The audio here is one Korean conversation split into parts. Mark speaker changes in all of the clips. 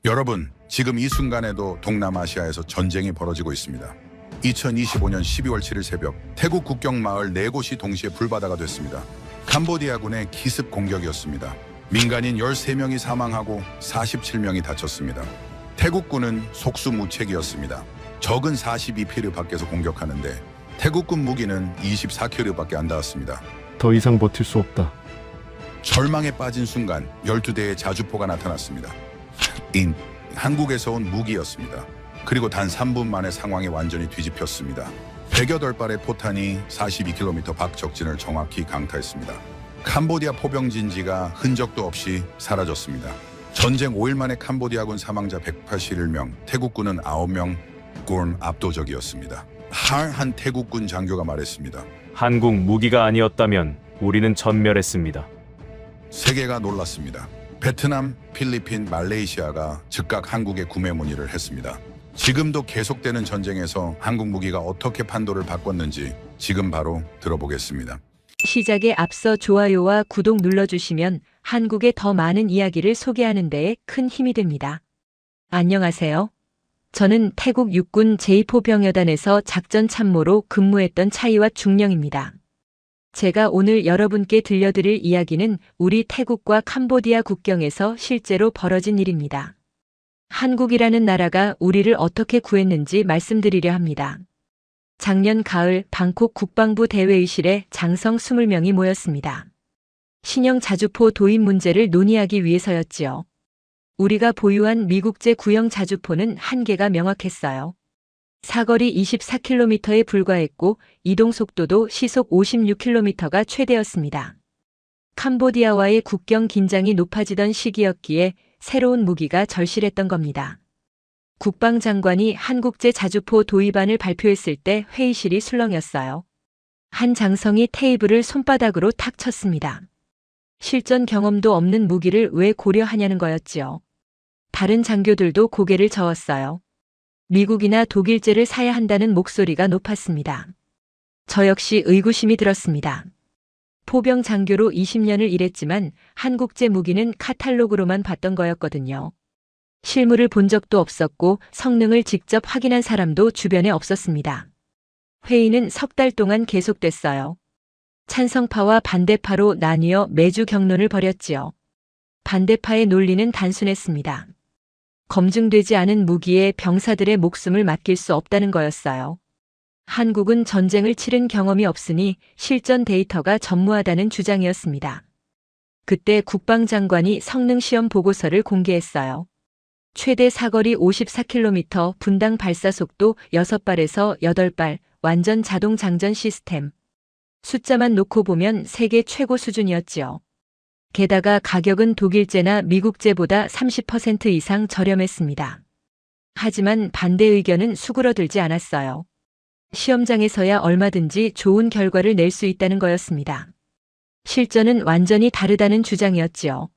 Speaker 1: 여러분, 지금 이 순간에도 동남아시아에서 전쟁이 벌어지고 있습니다. 2025년 12월 7일 새벽, 태국 국경 마을 4곳이 동시에 불바다가 됐습니다. 캄보디아군의 기습 공격이었습니다. 민간인 13명이 사망하고 47명이 다쳤습니다. 태국군은 속수무책이었습니다. 적은 42피르 밖에서 공격하는데 태국군 무기는 24피르밖에 안 닿았습니다.
Speaker 2: 더 이상 버틸 수 없다.
Speaker 1: 절망에 빠진 순간 12대의 자주포가 나타났습니다. 한국에서 온 무기였습니다. 그리고 단 3분 만에 상황이 완전히 뒤집혔습니다. 108발의 포탄이 42km 밖 적진을 정확히 강타했습니다. 캄보디아 포병진지가 흔적도 없이 사라졌습니다. 전쟁 5일 만에 캄보디아군 사망자 181명, 태국군은 9명, 군 압도적이었습니다. 한 태국군 장교가 말했습니다.
Speaker 3: 한국 무기가 아니었다면 우리는 전멸했습니다.
Speaker 1: 세계가 놀랐습니다. 베트남, 필리핀, 말레이시아가 즉각 한국에 구매 문의를 했습니다. 지금도 계속되는 전쟁에서 한국 무기가 어떻게 판도를 바꿨는지 지금 바로 들어보겠습니다.
Speaker 4: 시작에 앞서 좋아요와 구독 눌러주시면 한국의 더 많은 이야기를 소개하는 데에 큰 힘이 됩니다. 안녕하세요. 저는 태국 육군 제2포병여단에서 작전 참모로 근무했던 차이와 중령입니다. 제가 오늘 여러분께 들려드릴 이야기는 우리 태국과 캄보디아 국경에서 실제로 벌어진 일입니다. 한국이라는 나라가 우리를 어떻게 구했는지 말씀드리려 합니다. 작년 가을 방콕 국방부 대회의실에 장성 20명이 모였습니다. 신형 자주포 도입 문제를 논의하기 위해서였지요. 우리가 보유한 미국제 구형 자주포는 한계가 명확했어요. 사거리 24km에 불과했고 이동 속도도 시속 56km가 최대였습니다. 캄보디아와의 국경 긴장이 높아지던 시기였기에 새로운 무기가 절실했던 겁니다. 국방장관이 한국제 자주포 도입안을 발표했을 때 회의실이 술렁였어요. 한 장성이 테이블을 손바닥으로 탁 쳤습니다. 실전 경험도 없는 무기를 왜 고려하냐는 거였지요. 다른 장교들도 고개를 저었어요. 미국이나 독일제를 사야 한다는 목소리가 높았습니다. 저 역시 의구심이 들었습니다. 포병 장교로 20년을 일했지만 한국제 무기는 카탈로그로만 봤던 거였거든요. 실물을 본 적도 없었고 성능을 직접 확인한 사람도 주변에 없었습니다. 회의는 석 달 동안 계속됐어요. 찬성파와 반대파로 나뉘어 매주 격론을 벌였지요. 반대파의 논리는 단순했습니다. 검증되지 않은 무기에 병사들의 목숨을 맡길 수 없다는 거였어요. 한국은 전쟁을 치른 경험이 없으니 실전 데이터가 전무하다는 주장이었습니다. 그때 국방장관이 성능시험 보고서를 공개했어요. 최대 사거리 54km, 분당 발사속도 6발에서 8발, 완전 자동 장전 시스템. 숫자만 놓고 보면 세계 최고 수준이었지요. 게다가 가격은 독일제나 미국제보다 30% 이상 저렴했습니다. 하지만 반대 의견은 수그러들지 않았어요. 시험장에서야 얼마든지 좋은 결과를 낼 수 있다는 거였습니다. 실전은 완전히 다르다는 주장이었지요.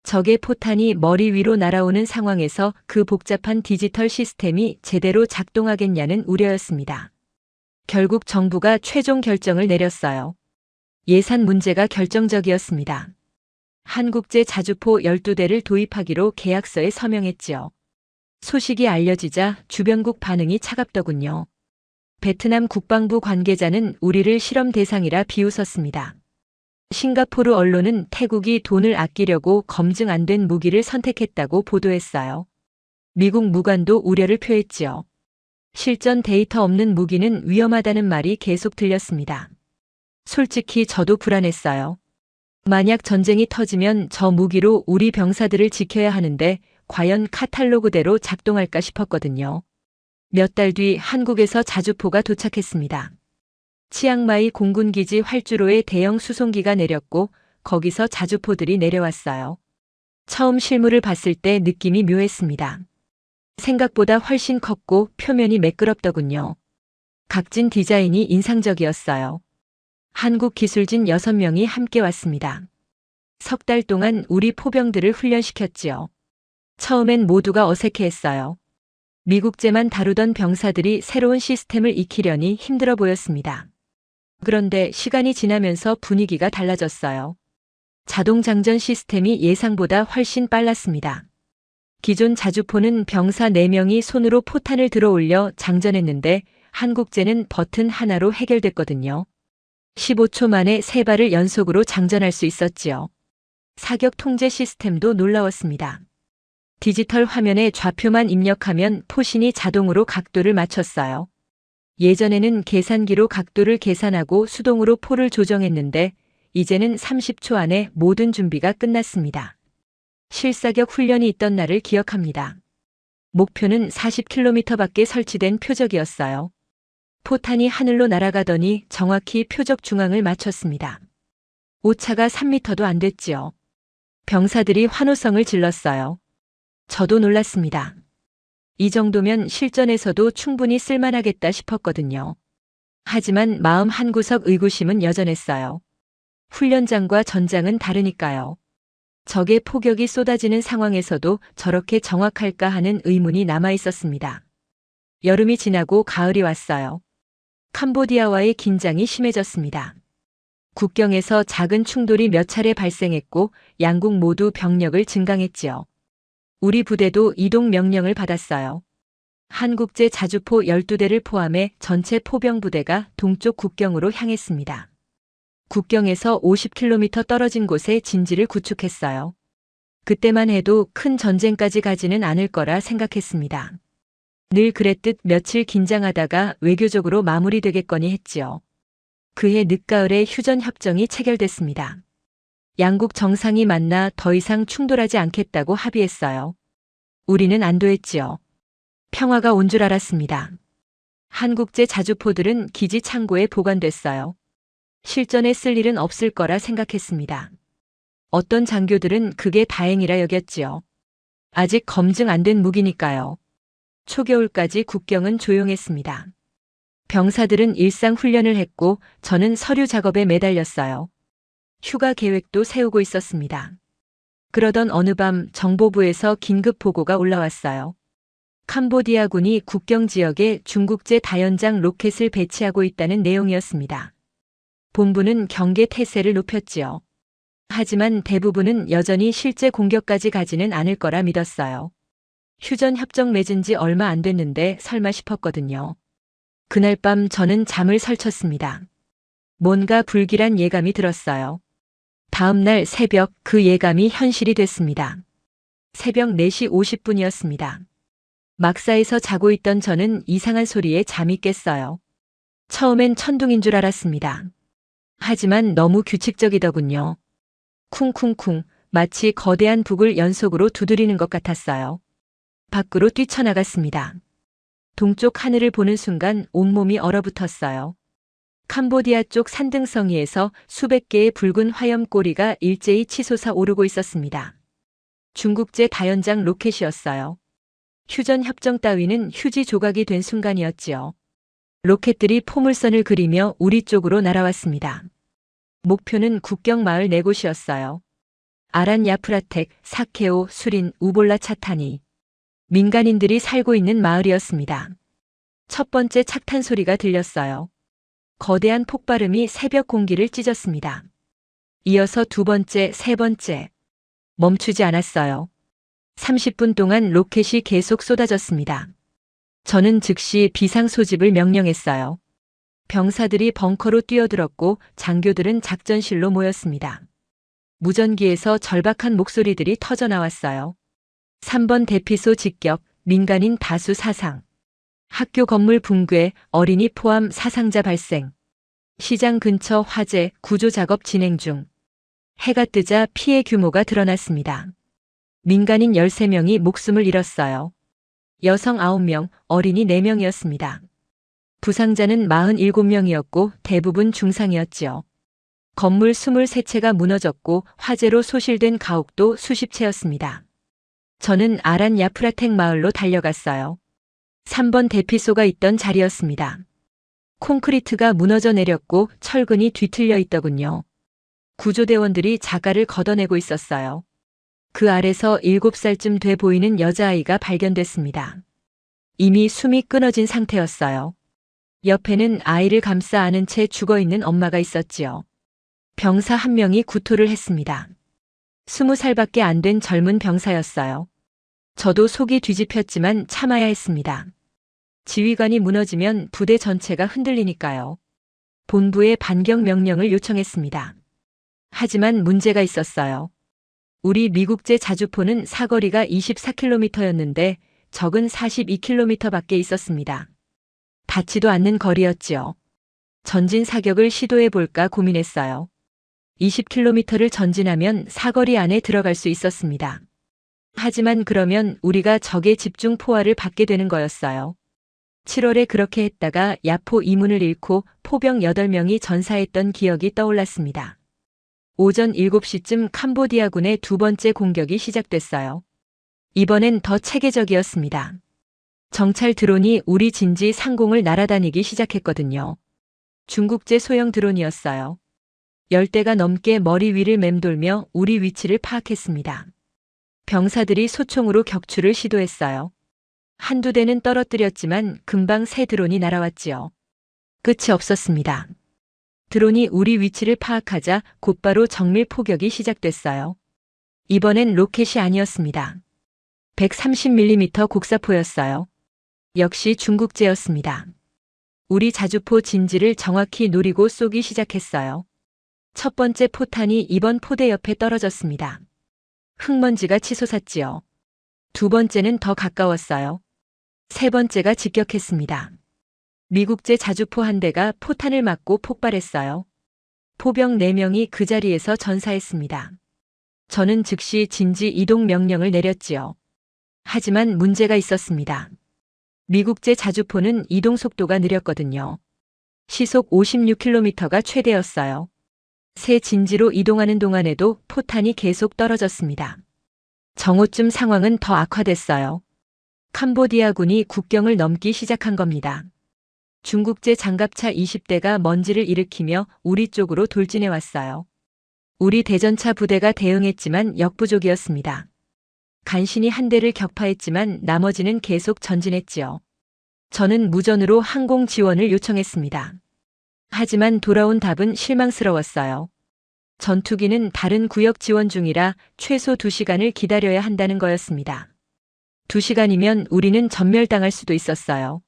Speaker 4: 적의 포탄이 머리 위로 날아오는 상황에서 그 복잡한 디지털 시스템이 제대로 작동하겠냐는 우려였습니다. 결국 정부가 최종 결정을 내렸어요. 예산 문제가 결정적이었습니다. 한국제 자주포 12대를 도입하기로 계약서에 서명했지요. 소식이 알려지자 주변국 반응이 차갑더군요. 베트남 국방부 관계자는 우리를 실험 대상이라 비웃었습니다. 싱가포르 언론은 태국이 돈을 아끼려고 검증 안 된 무기를 선택했다고 보도했어요. 미국 무관도 우려를 표했지요. 실전 데이터 없는 무기는 위험하다는 말이 계속 들렸습니다. 솔직히 저도 불안했어요. 만약 전쟁이 터지면 저 무기로 우리 병사들을 지켜야 하는데 과연 카탈로그대로 작동할까 싶었거든요. 몇 달 뒤 한국에서 자주포가 도착했습니다. 치앙마이 공군기지 활주로에 대형 수송기가 내렸고 거기서 자주포들이 내려왔어요. 처음 실물을 봤을 때 느낌이 묘했습니다. 생각보다 훨씬 컸고 표면이 매끄럽더군요. 각진 디자인이 인상적이었어요. 한국 기술진 6명이 함께 왔습니다. 석 달 동안 우리 포병들을 훈련시켰지요. 처음엔 모두가 어색해했어요. 미국제만 다루던 병사들이 새로운 시스템을 익히려니 힘들어 보였습니다. 그런데 시간이 지나면서 분위기가 달라졌어요. 자동 장전 시스템이 예상보다 훨씬 빨랐습니다. 기존 자주포는 병사 4명이 손으로 포탄을 들어 올려 장전했는데 한국제는 버튼 하나로 해결됐거든요. 15초 만에 3발을 연속으로 장전할 수 있었지요. 사격 통제 시스템도 놀라웠습니다. 디지털 화면에 좌표만 입력하면 포신이 자동으로 각도를 맞췄어요. 예전에는 계산기로 각도를 계산하고 수동으로 포를 조정했는데 이제는 30초 안에 모든 준비가 끝났습니다. 실사격 훈련이 있던 날을 기억합니다. 목표는 40km 밖에 설치된 표적이었어요. 포탄이 하늘로 날아가더니 정확히 표적 중앙을 맞췄습니다. 오차가 3m도 안 됐지요. 병사들이 환호성을 질렀어요. 저도 놀랐습니다. 이 정도면 실전에서도 충분히 쓸만하겠다 싶었거든요. 하지만 마음 한구석 의구심은 여전했어요. 훈련장과 전장은 다르니까요. 적의 포격이 쏟아지는 상황에서도 저렇게 정확할까 하는 의문이 남아 있었습니다. 여름이 지나고 가을이 왔어요. 캄보디아와의 긴장이 심해졌습니다. 국경에서 작은 충돌이 몇 차례 발생했고 양국 모두 병력을 증강했지요. 우리 부대도 이동 명령을 받았어요. 한국제 자주포 12대를 포함해 전체 포병부대가 동쪽 국경으로 향했습니다. 국경에서 50km 떨어진 곳에 진지를 구축했어요. 그때만 해도 큰 전쟁까지 가지는 않을 거라 생각했습니다. 늘 그랬듯 며칠 긴장하다가 외교적으로 마무리되겠거니 했지요. 그해 늦가을에 휴전협정이 체결됐습니다. 양국 정상이 만나 더 이상 충돌하지 않겠다고 합의했어요. 우리는 안도했지요. 평화가 온 줄 알았습니다. 한국제 자주포들은 기지 창고에 보관됐어요. 실전에 쓸 일은 없을 거라 생각했습니다. 어떤 장교들은 그게 다행이라 여겼지요. 아직 검증 안 된 무기니까요. 초겨울까지 국경은 조용했습니다. 병사들은 일상 훈련을 했고 저는 서류 작업에 매달렸어요. 휴가 계획도 세우고 있었습니다. 그러던 어느 밤 정보부에서 긴급 보고가 올라왔어요. 캄보디아군이 국경 지역에 중국제 다연장 로켓을 배치하고 있다는 내용이었습니다. 본부는 경계 태세를 높였지요. 하지만 대부분은 여전히 실제 공격까지 가지는 않을 거라 믿었어요. 휴전 협정 맺은 지 얼마 안 됐는데 설마 싶었거든요. 그날 밤 저는 잠을 설쳤습니다. 뭔가 불길한 예감이 들었어요. 다음 날 새벽 그 예감이 현실이 됐습니다. 새벽 4시 50분이었습니다. 막사에서 자고 있던 저는 이상한 소리에 잠이 깼어요. 처음엔 천둥인 줄 알았습니다. 하지만 너무 규칙적이더군요. 쿵쿵쿵 마치 거대한 북을 연속으로 두드리는 것 같았어요. 밖으로 뛰쳐나갔습니다. 동쪽 하늘을 보는 순간 온몸이 얼어붙었어요. 캄보디아 쪽 산등성이에서 수백 개의 붉은 화염꼬리가 일제히 치솟아 오르고 있었습니다. 중국제 다연장 로켓이었어요. 휴전 협정 따위는 휴지 조각이 된 순간이었지요. 로켓들이 포물선을 그리며 우리 쪽으로 날아왔습니다. 목표는 국경 마을 4곳이었어요. 아란 야프라텍, 사케오, 수린, 우볼라 차타니. 민간인들이 살고 있는 마을이었습니다. 첫 번째 착탄 소리가 들렸어요. 거대한 폭발음이 새벽 공기를 찢었습니다. 이어서 두 번째, 세 번째. 멈추지 않았어요. 30분 동안 로켓이 계속 쏟아졌습니다. 저는 즉시 비상 소집을 명령했어요. 병사들이 벙커로 뛰어들었고 장교들은 작전실로 모였습니다. 무전기에서 절박한 목소리들이 터져 나왔어요. 3번 대피소 직격, 민간인 다수 사상. 학교 건물 붕괴, 어린이 포함 사상자 발생. 시장 근처 화재, 구조 작업 진행 중. 해가 뜨자 피해 규모가 드러났습니다. 민간인 13명이 목숨을 잃었어요. 여성 9명, 어린이 4명이었습니다. 부상자는 47명이었고 대부분 중상이었지요. 건물 23채가 무너졌고 화재로 소실된 가옥도 수십 채였습니다. 저는 아란 야프라텍 마을로 달려갔어요. 3번 대피소가 있던 자리였습니다. 콘크리트가 무너져 내렸고 철근이 뒤틀려 있더군요. 구조대원들이 자갈을 걷어내고 있었어요. 그 아래서 7살쯤 돼 보이는 여자아이가 발견됐습니다. 이미 숨이 끊어진 상태였어요. 옆에는 아이를 감싸 안은 채 죽어있는 엄마가 있었지요. 병사 1명이 구토를 했습니다. 20살밖에 안 된 젊은 병사였어요. 저도 속이 뒤집혔지만 참아야 했습니다. 지휘관이 무너지면 부대 전체가 흔들리니까요. 본부에 반경 명령을 요청했습니다. 하지만 문제가 있었어요. 우리 미국제 자주포는 사거리가 24km였는데 적은 42km밖에 있었습니다. 닿지도 않는 거리였지요. 전진 사격을 시도해볼까 고민했어요. 20km를 전진하면 사거리 안에 들어갈 수 있었습니다. 하지만 그러면 우리가 적의 집중 포화를 받게 되는 거였어요. 7월에 그렇게 했다가 야포 이문을 잃고 포병 8명이 전사했던 기억이 떠올랐습니다. 오전 7시쯤 캄보디아군의 두 번째 공격이 시작됐어요. 이번엔 더 체계적이었습니다. 정찰 드론이 우리 진지 상공을 날아다니기 시작했거든요. 중국제 소형 드론이었어요. 10대가 넘게 머리 위를 맴돌며 우리 위치를 파악했습니다. 병사들이 소총으로 격추를 시도했어요. 한두 대는 떨어뜨렸지만 금방 새 드론이 날아왔지요. 끝이 없었습니다. 드론이 우리 위치를 파악하자 곧바로 정밀 포격이 시작됐어요. 이번엔 로켓이 아니었습니다. 130mm 곡사포였어요. 역시 중국제였습니다. 우리 자주포 진지를 정확히 노리고 쏘기 시작했어요. 첫 번째 포탄이 이번 포대 옆에 떨어졌습니다. 흙먼지가 치솟았지요. 두 번째는 더 가까웠어요. 세 번째가 직격했습니다. 미국제 자주포 한 대가 포탄을 맞고 폭발했어요. 포병 4명이 그 자리에서 전사했습니다. 저는 즉시 진지 이동 명령을 내렸지요. 하지만 문제가 있었습니다. 미국제 자주포는 이동 속도가 느렸거든요. 시속 56km가 최대였어요. 새 진지로 이동하는 동안에도 포탄이 계속 떨어졌습니다. 정오쯤 상황은 더 악화됐어요. 캄보디아군이 국경을 넘기 시작한 겁니다. 중국제 장갑차 20대가 먼지를 일으키며 우리 쪽으로 돌진해 왔어요. 우리 대전차 부대가 대응했지만 역부족이었습니다. 간신히 한 대를 격파했지만 나머지는 계속 전진했지요. 저는 무전으로 항공 지원을 요청했습니다. 하지만 돌아온 답은 실망스러웠어요. 전투기는 다른 구역 지원 중이라 최소 2시간을 기다려야 한다는 거였습니다. 2시간이면 우리는 전멸당할 수도 있었어요.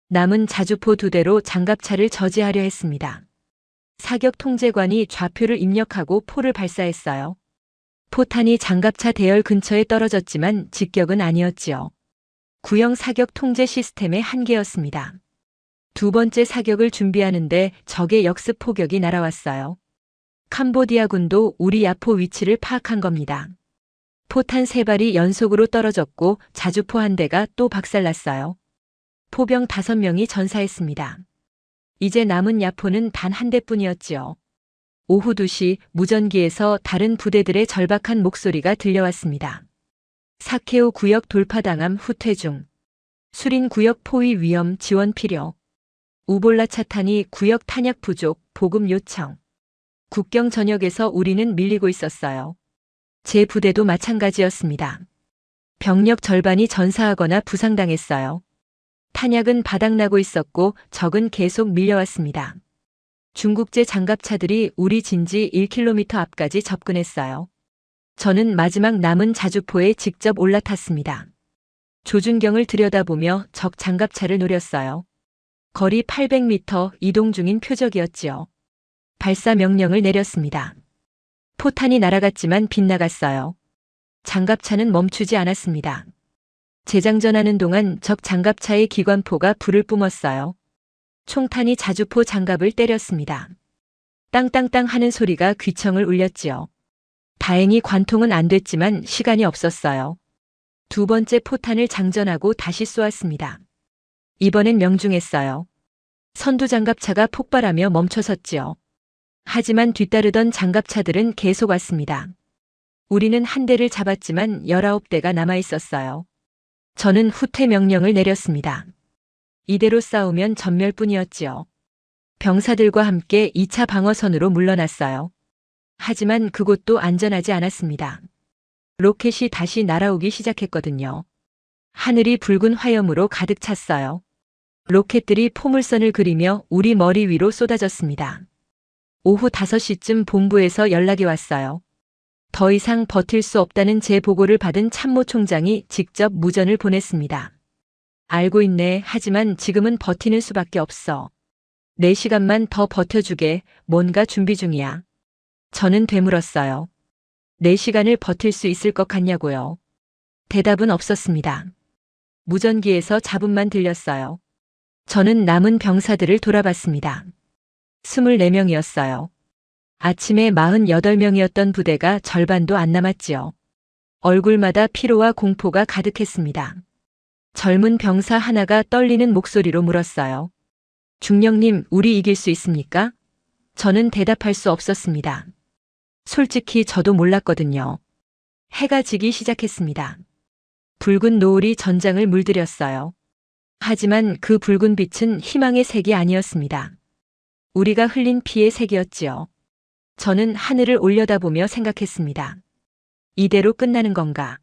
Speaker 4: 남은 자주포 2대로 장갑차를 저지하려 했습니다. 사격 통제관이 좌표를 입력하고 포를 발사했어요. 포탄이 장갑차 대열 근처에 떨어졌지만 직격은 아니었지요. 구형 사격 통제 시스템의 한계였습니다. 두 번째 사격을 준비하는데 적의 역습 포격이 날아왔어요. 캄보디아 군도 우리 야포 위치를 파악한 겁니다. 포탄 3발이 연속으로 떨어졌고 자주포 한 대가 또 박살났어요. 포병 5명이 전사했습니다. 이제 남은 야포는 단 한 대뿐이었지요. 오후 2시 무전기에서 다른 부대들의 절박한 목소리가 들려왔습니다. 사케오 구역 돌파당함 후퇴 중. 수린 구역 포위 위험 지원 필요. 우볼라 차탄이 구역 탄약 부족 보급 요청. 국경 전역에서 우리는 밀리고 있었어요. 제 부대도 마찬가지였습니다. 병력 절반이 전사하거나 부상당했어요. 탄약은 바닥나고 있었고 적은 계속 밀려왔습니다. 중국제 장갑차들이 우리 진지 1km 앞까지 접근했어요. 저는 마지막 남은 자주포에 직접 올라탔습니다. 조준경을 들여다보며 적 장갑차를 노렸어요. 거리 800m 이동 중인 표적이었지요. 발사 명령을 내렸습니다. 포탄이 날아갔지만 빗나갔어요. 장갑차는 멈추지 않았습니다. 재장전하는 동안 적 장갑차의 기관포가 불을 뿜었어요. 총탄이 자주포 장갑을 때렸습니다. 땅땅땅 하는 소리가 귀청을 울렸지요. 다행히 관통은 안 됐지만 시간이 없었어요. 두 번째 포탄을 장전하고 다시 쏘았습니다. 이번엔 명중했어요. 선두 장갑차가 폭발하며 멈춰섰지요. 하지만 뒤따르던 장갑차들은 계속 왔습니다. 우리는 한 대를 잡았지만 19대가 남아 있었어요. 저는 후퇴 명령을 내렸습니다. 이대로 싸우면 전멸뿐이었지요. 병사들과 함께 2차 방어선으로 물러났어요. 하지만 그곳도 안전하지 않았습니다. 로켓이 다시 날아오기 시작했거든요. 하늘이 붉은 화염으로 가득 찼어요. 로켓들이 포물선을 그리며 우리 머리 위로 쏟아졌습니다. 오후 5시쯤 본부에서 연락이 왔어요. 더 이상 버틸 수 없다는 제 보고를 받은 참모 총장이 직접 무전을 보냈습니다. 알고 있네. 하지만 지금은 버티는 수밖에 없어. 4시간만 더 버텨주게. 뭔가 준비 중이야. 저는 되물었어요. 4시간을 버틸 수 있을 것 같냐고요. 대답은 없었습니다. 무전기에서 잡음만 들렸어요. 저는 남은 병사들을 돌아봤습니다. 24명이었어요. 아침에 48명이었던 부대가 절반도 안 남았지요. 얼굴마다 피로와 공포가 가득했습니다. 젊은 병사 하나가 떨리는 목소리로 물었어요. 중령님, 우리 이길 수 있습니까? 저는 대답할 수 없었습니다. 솔직히 저도 몰랐거든요. 해가 지기 시작했습니다. 붉은 노을이 전장을 물들였어요. 하지만 그 붉은 빛은 희망의 색이 아니었습니다. 우리가 흘린 피의 색이었지요. 저는 하늘을 올려다보며 생각했습니다. 이대로 끝나는 건가?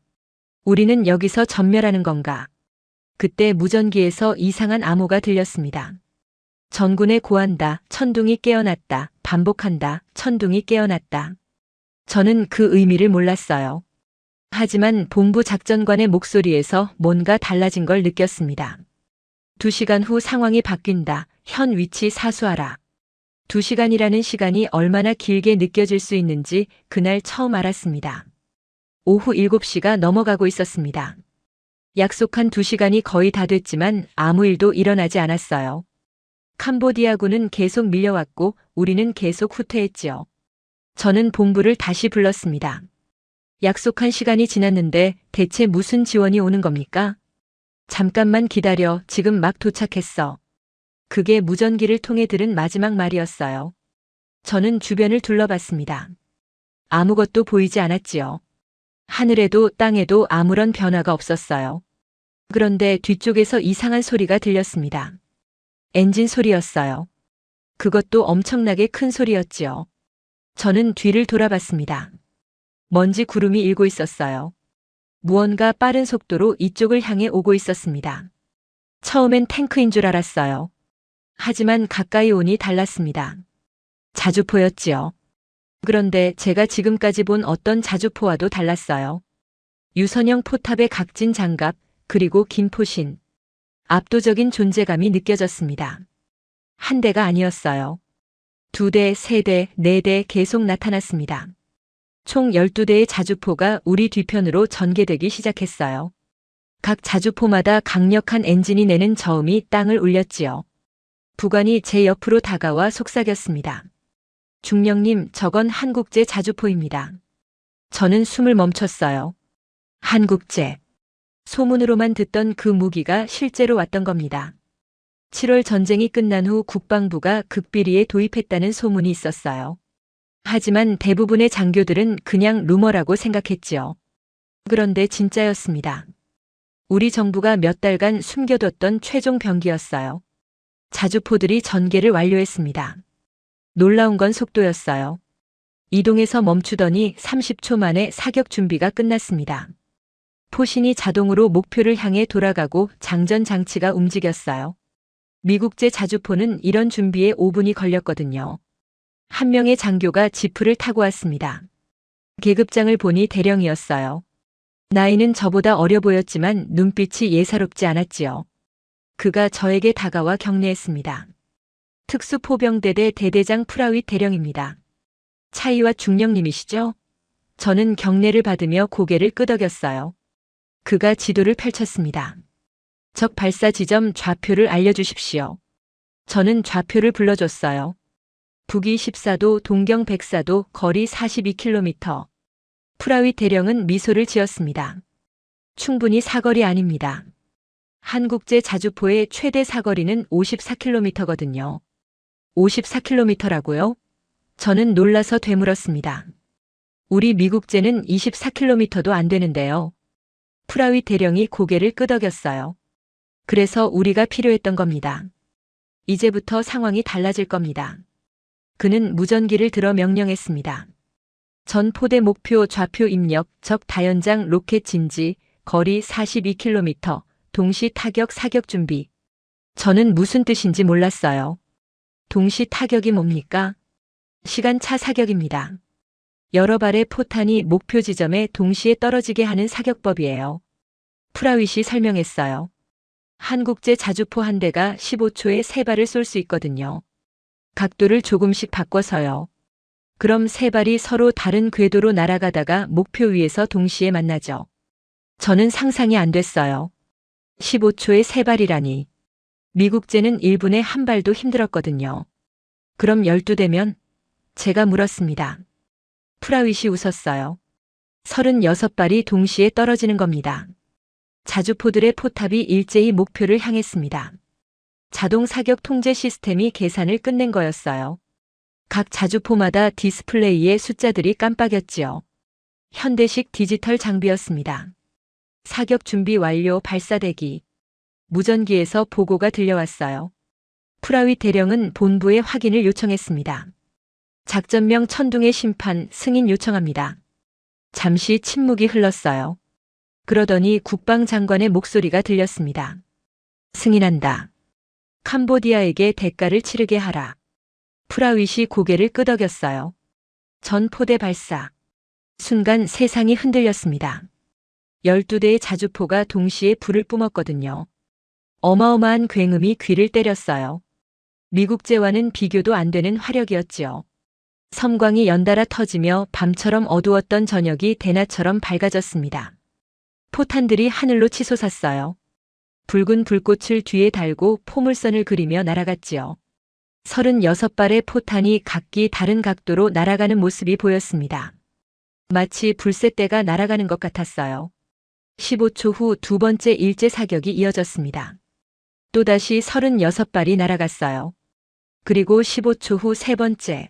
Speaker 4: 우리는 여기서 전멸하는 건가? 그때 무전기에서 이상한 암호가 들렸습니다. 전군에 고한다, 천둥이 깨어났다, 반복한다, 천둥이 깨어났다. 저는 그 의미를 몰랐어요. 하지만 본부 작전관의 목소리에서 뭔가 달라진 걸 느꼈습니다. 2시간 후 상황이 바뀐다. 현 위치 사수하라. 2시간이라는 시간이 얼마나 길게 느껴질 수 있는지 그날 처음 알았습니다. 오후 7시가 넘어가고 있었습니다. 약속한 2시간이 거의 다 됐지만 아무 일도 일어나지 않았어요. 캄보디아군은 계속 밀려왔고 우리는 계속 후퇴했지요. 저는 본부를 다시 불렀습니다. 약속한 시간이 지났는데 대체 무슨 지원이 오는 겁니까? 잠깐만 기다려. 지금 막 도착했어. 그게 무전기를 통해 들은 마지막 말이었어요. 저는 주변을 둘러봤습니다. 아무것도 보이지 않았지요. 하늘에도 땅에도 아무런 변화가 없었어요. 그런데 뒤쪽에서 이상한 소리가 들렸습니다. 엔진 소리였어요. 그것도 엄청나게 큰 소리였지요. 저는 뒤를 돌아봤습니다. 먼지 구름이 일고 있었어요. 무언가 빠른 속도로 이쪽을 향해 오고 있었습니다. 처음엔 탱크인 줄 알았어요. 하지만 가까이 오니 달랐습니다. 자주포였지요. 그런데 제가 지금까지 본 어떤 자주포와도 달랐어요. 유선형 포탑의 각진 장갑, 그리고 긴 포신. 압도적인 존재감이 느껴졌습니다. 한 대가 아니었어요. 2대, 3대, 4대 계속 나타났습니다. 총 12대의 자주포가 우리 뒤편으로 전개되기 시작했어요. 각 자주포마다 강력한 엔진이 내는 저음이 땅을 울렸지요. 부관이 제 옆으로 다가와 속삭였습니다. 중령님, 저건 한국제 자주포입니다. 저는 숨을 멈췄어요. 한국제. 소문으로만 듣던 그 무기가 실제로 왔던 겁니다. 7월 전쟁이 끝난 후 국방부가 극비리에 도입했다는 소문이 있었어요. 하지만 대부분의 장교들은 그냥 루머라고 생각했지요. 그런데 진짜였습니다. 우리 정부가 몇 달간 숨겨뒀던 최종 병기였어요. 자주포들이 전개를 완료했습니다. 놀라운 건 속도였어요. 이동에서 멈추더니 30초 만에 사격 준비가 끝났습니다. 포신이 자동으로 목표를 향해 돌아가고 장전 장치가 움직였어요. 미국제 자주포는 이런 준비에 5분이 걸렸거든요. 한 명의 장교가 지프를 타고 왔습니다. 계급장을 보니 대령이었어요. 나이는 저보다 어려 보였지만 눈빛이 예사롭지 않았지요. 그가 저에게 다가와 격려했습니다. 특수포병대대 대대장 프라윗 대령입니다. 차이와 중령님이시죠? 저는 경례를 받으며 고개를 끄덕였어요. 그가 지도를 펼쳤습니다. 적 발사 지점 좌표를 알려주십시오. 저는 좌표를 불러줬어요. 북위 14도, 동경 104도, 거리 42km. 프라윗 대령은 미소를 지었습니다. 충분히 사거리 아닙니다. 한국제 자주포의 최대 사거리는 54km거든요. 54km라고요? 저는 놀라서 되물었습니다. 우리 미국제는 24km도 안 되는데요. 프라윗 대령이 고개를 끄덕였어요. 그래서 우리가 필요했던 겁니다. 이제부터 상황이 달라질 겁니다. 그는 무전기를 들어 명령했습니다. 전 포대 목표 좌표 입력, 적 다연장 로켓 진지, 거리 42km, 동시 타격 사격 준비. 저는 무슨 뜻인지 몰랐어요. 동시 타격이 뭡니까? 시간차 사격입니다. 여러 발의 포탄이 목표 지점에 동시에 떨어지게 하는 사격법이에요. 프라윗이 설명했어요. 한국제 자주포 한 대가 15초에 3발을 쏠 수 있거든요. 각도를 조금씩 바꿔서요. 그럼 3발이 서로 다른 궤도로 날아가다가 목표 위에서 동시에 만나죠. 저는 상상이 안 됐어요. 15초에 3발이라니. 미국제는 1분에 1발도 힘들었거든요. 그럼 12대면? 제가 물었습니다. 프라윗이 웃었어요. 36발이 동시에 떨어지는 겁니다. 자주포들의 포탑이 일제히 목표를 향했습니다. 자동 사격 통제 시스템이 계산을 끝낸 거였어요. 각 자주포마다 디스플레이에 숫자들이 깜빡였지요. 현대식 디지털 장비였습니다. 사격 준비 완료 발사대기. 무전기에서 보고가 들려왔어요. 프라윗 대령은 본부에 확인을 요청했습니다. 작전명 천둥의 심판 승인 요청합니다. 잠시 침묵이 흘렀어요. 그러더니 국방장관의 목소리가 들렸습니다. 승인한다. 캄보디아에게 대가를 치르게 하라. 프라윗이 고개를 끄덕였어요. 전포대 발사. 순간 세상이 흔들렸습니다. 12대의 자주포가 동시에 불을 뿜었거든요. 어마어마한 굉음이 귀를 때렸어요. 미국제와는 비교도 안 되는 화력이었지요. 섬광이 연달아 터지며 밤처럼 어두웠던 저녁이 대낮처럼 밝아졌습니다. 포탄들이 하늘로 치솟았어요. 붉은 불꽃을 뒤에 달고 포물선을 그리며 날아갔지요. 36발의 포탄이 각기 다른 각도로 날아가는 모습이 보였습니다. 마치 불새떼가 날아가는 것 같았어요. 15초 후 두 번째 일제 사격이 이어졌습니다. 또다시 36발이 날아갔어요. 그리고 15초 후 세 번째.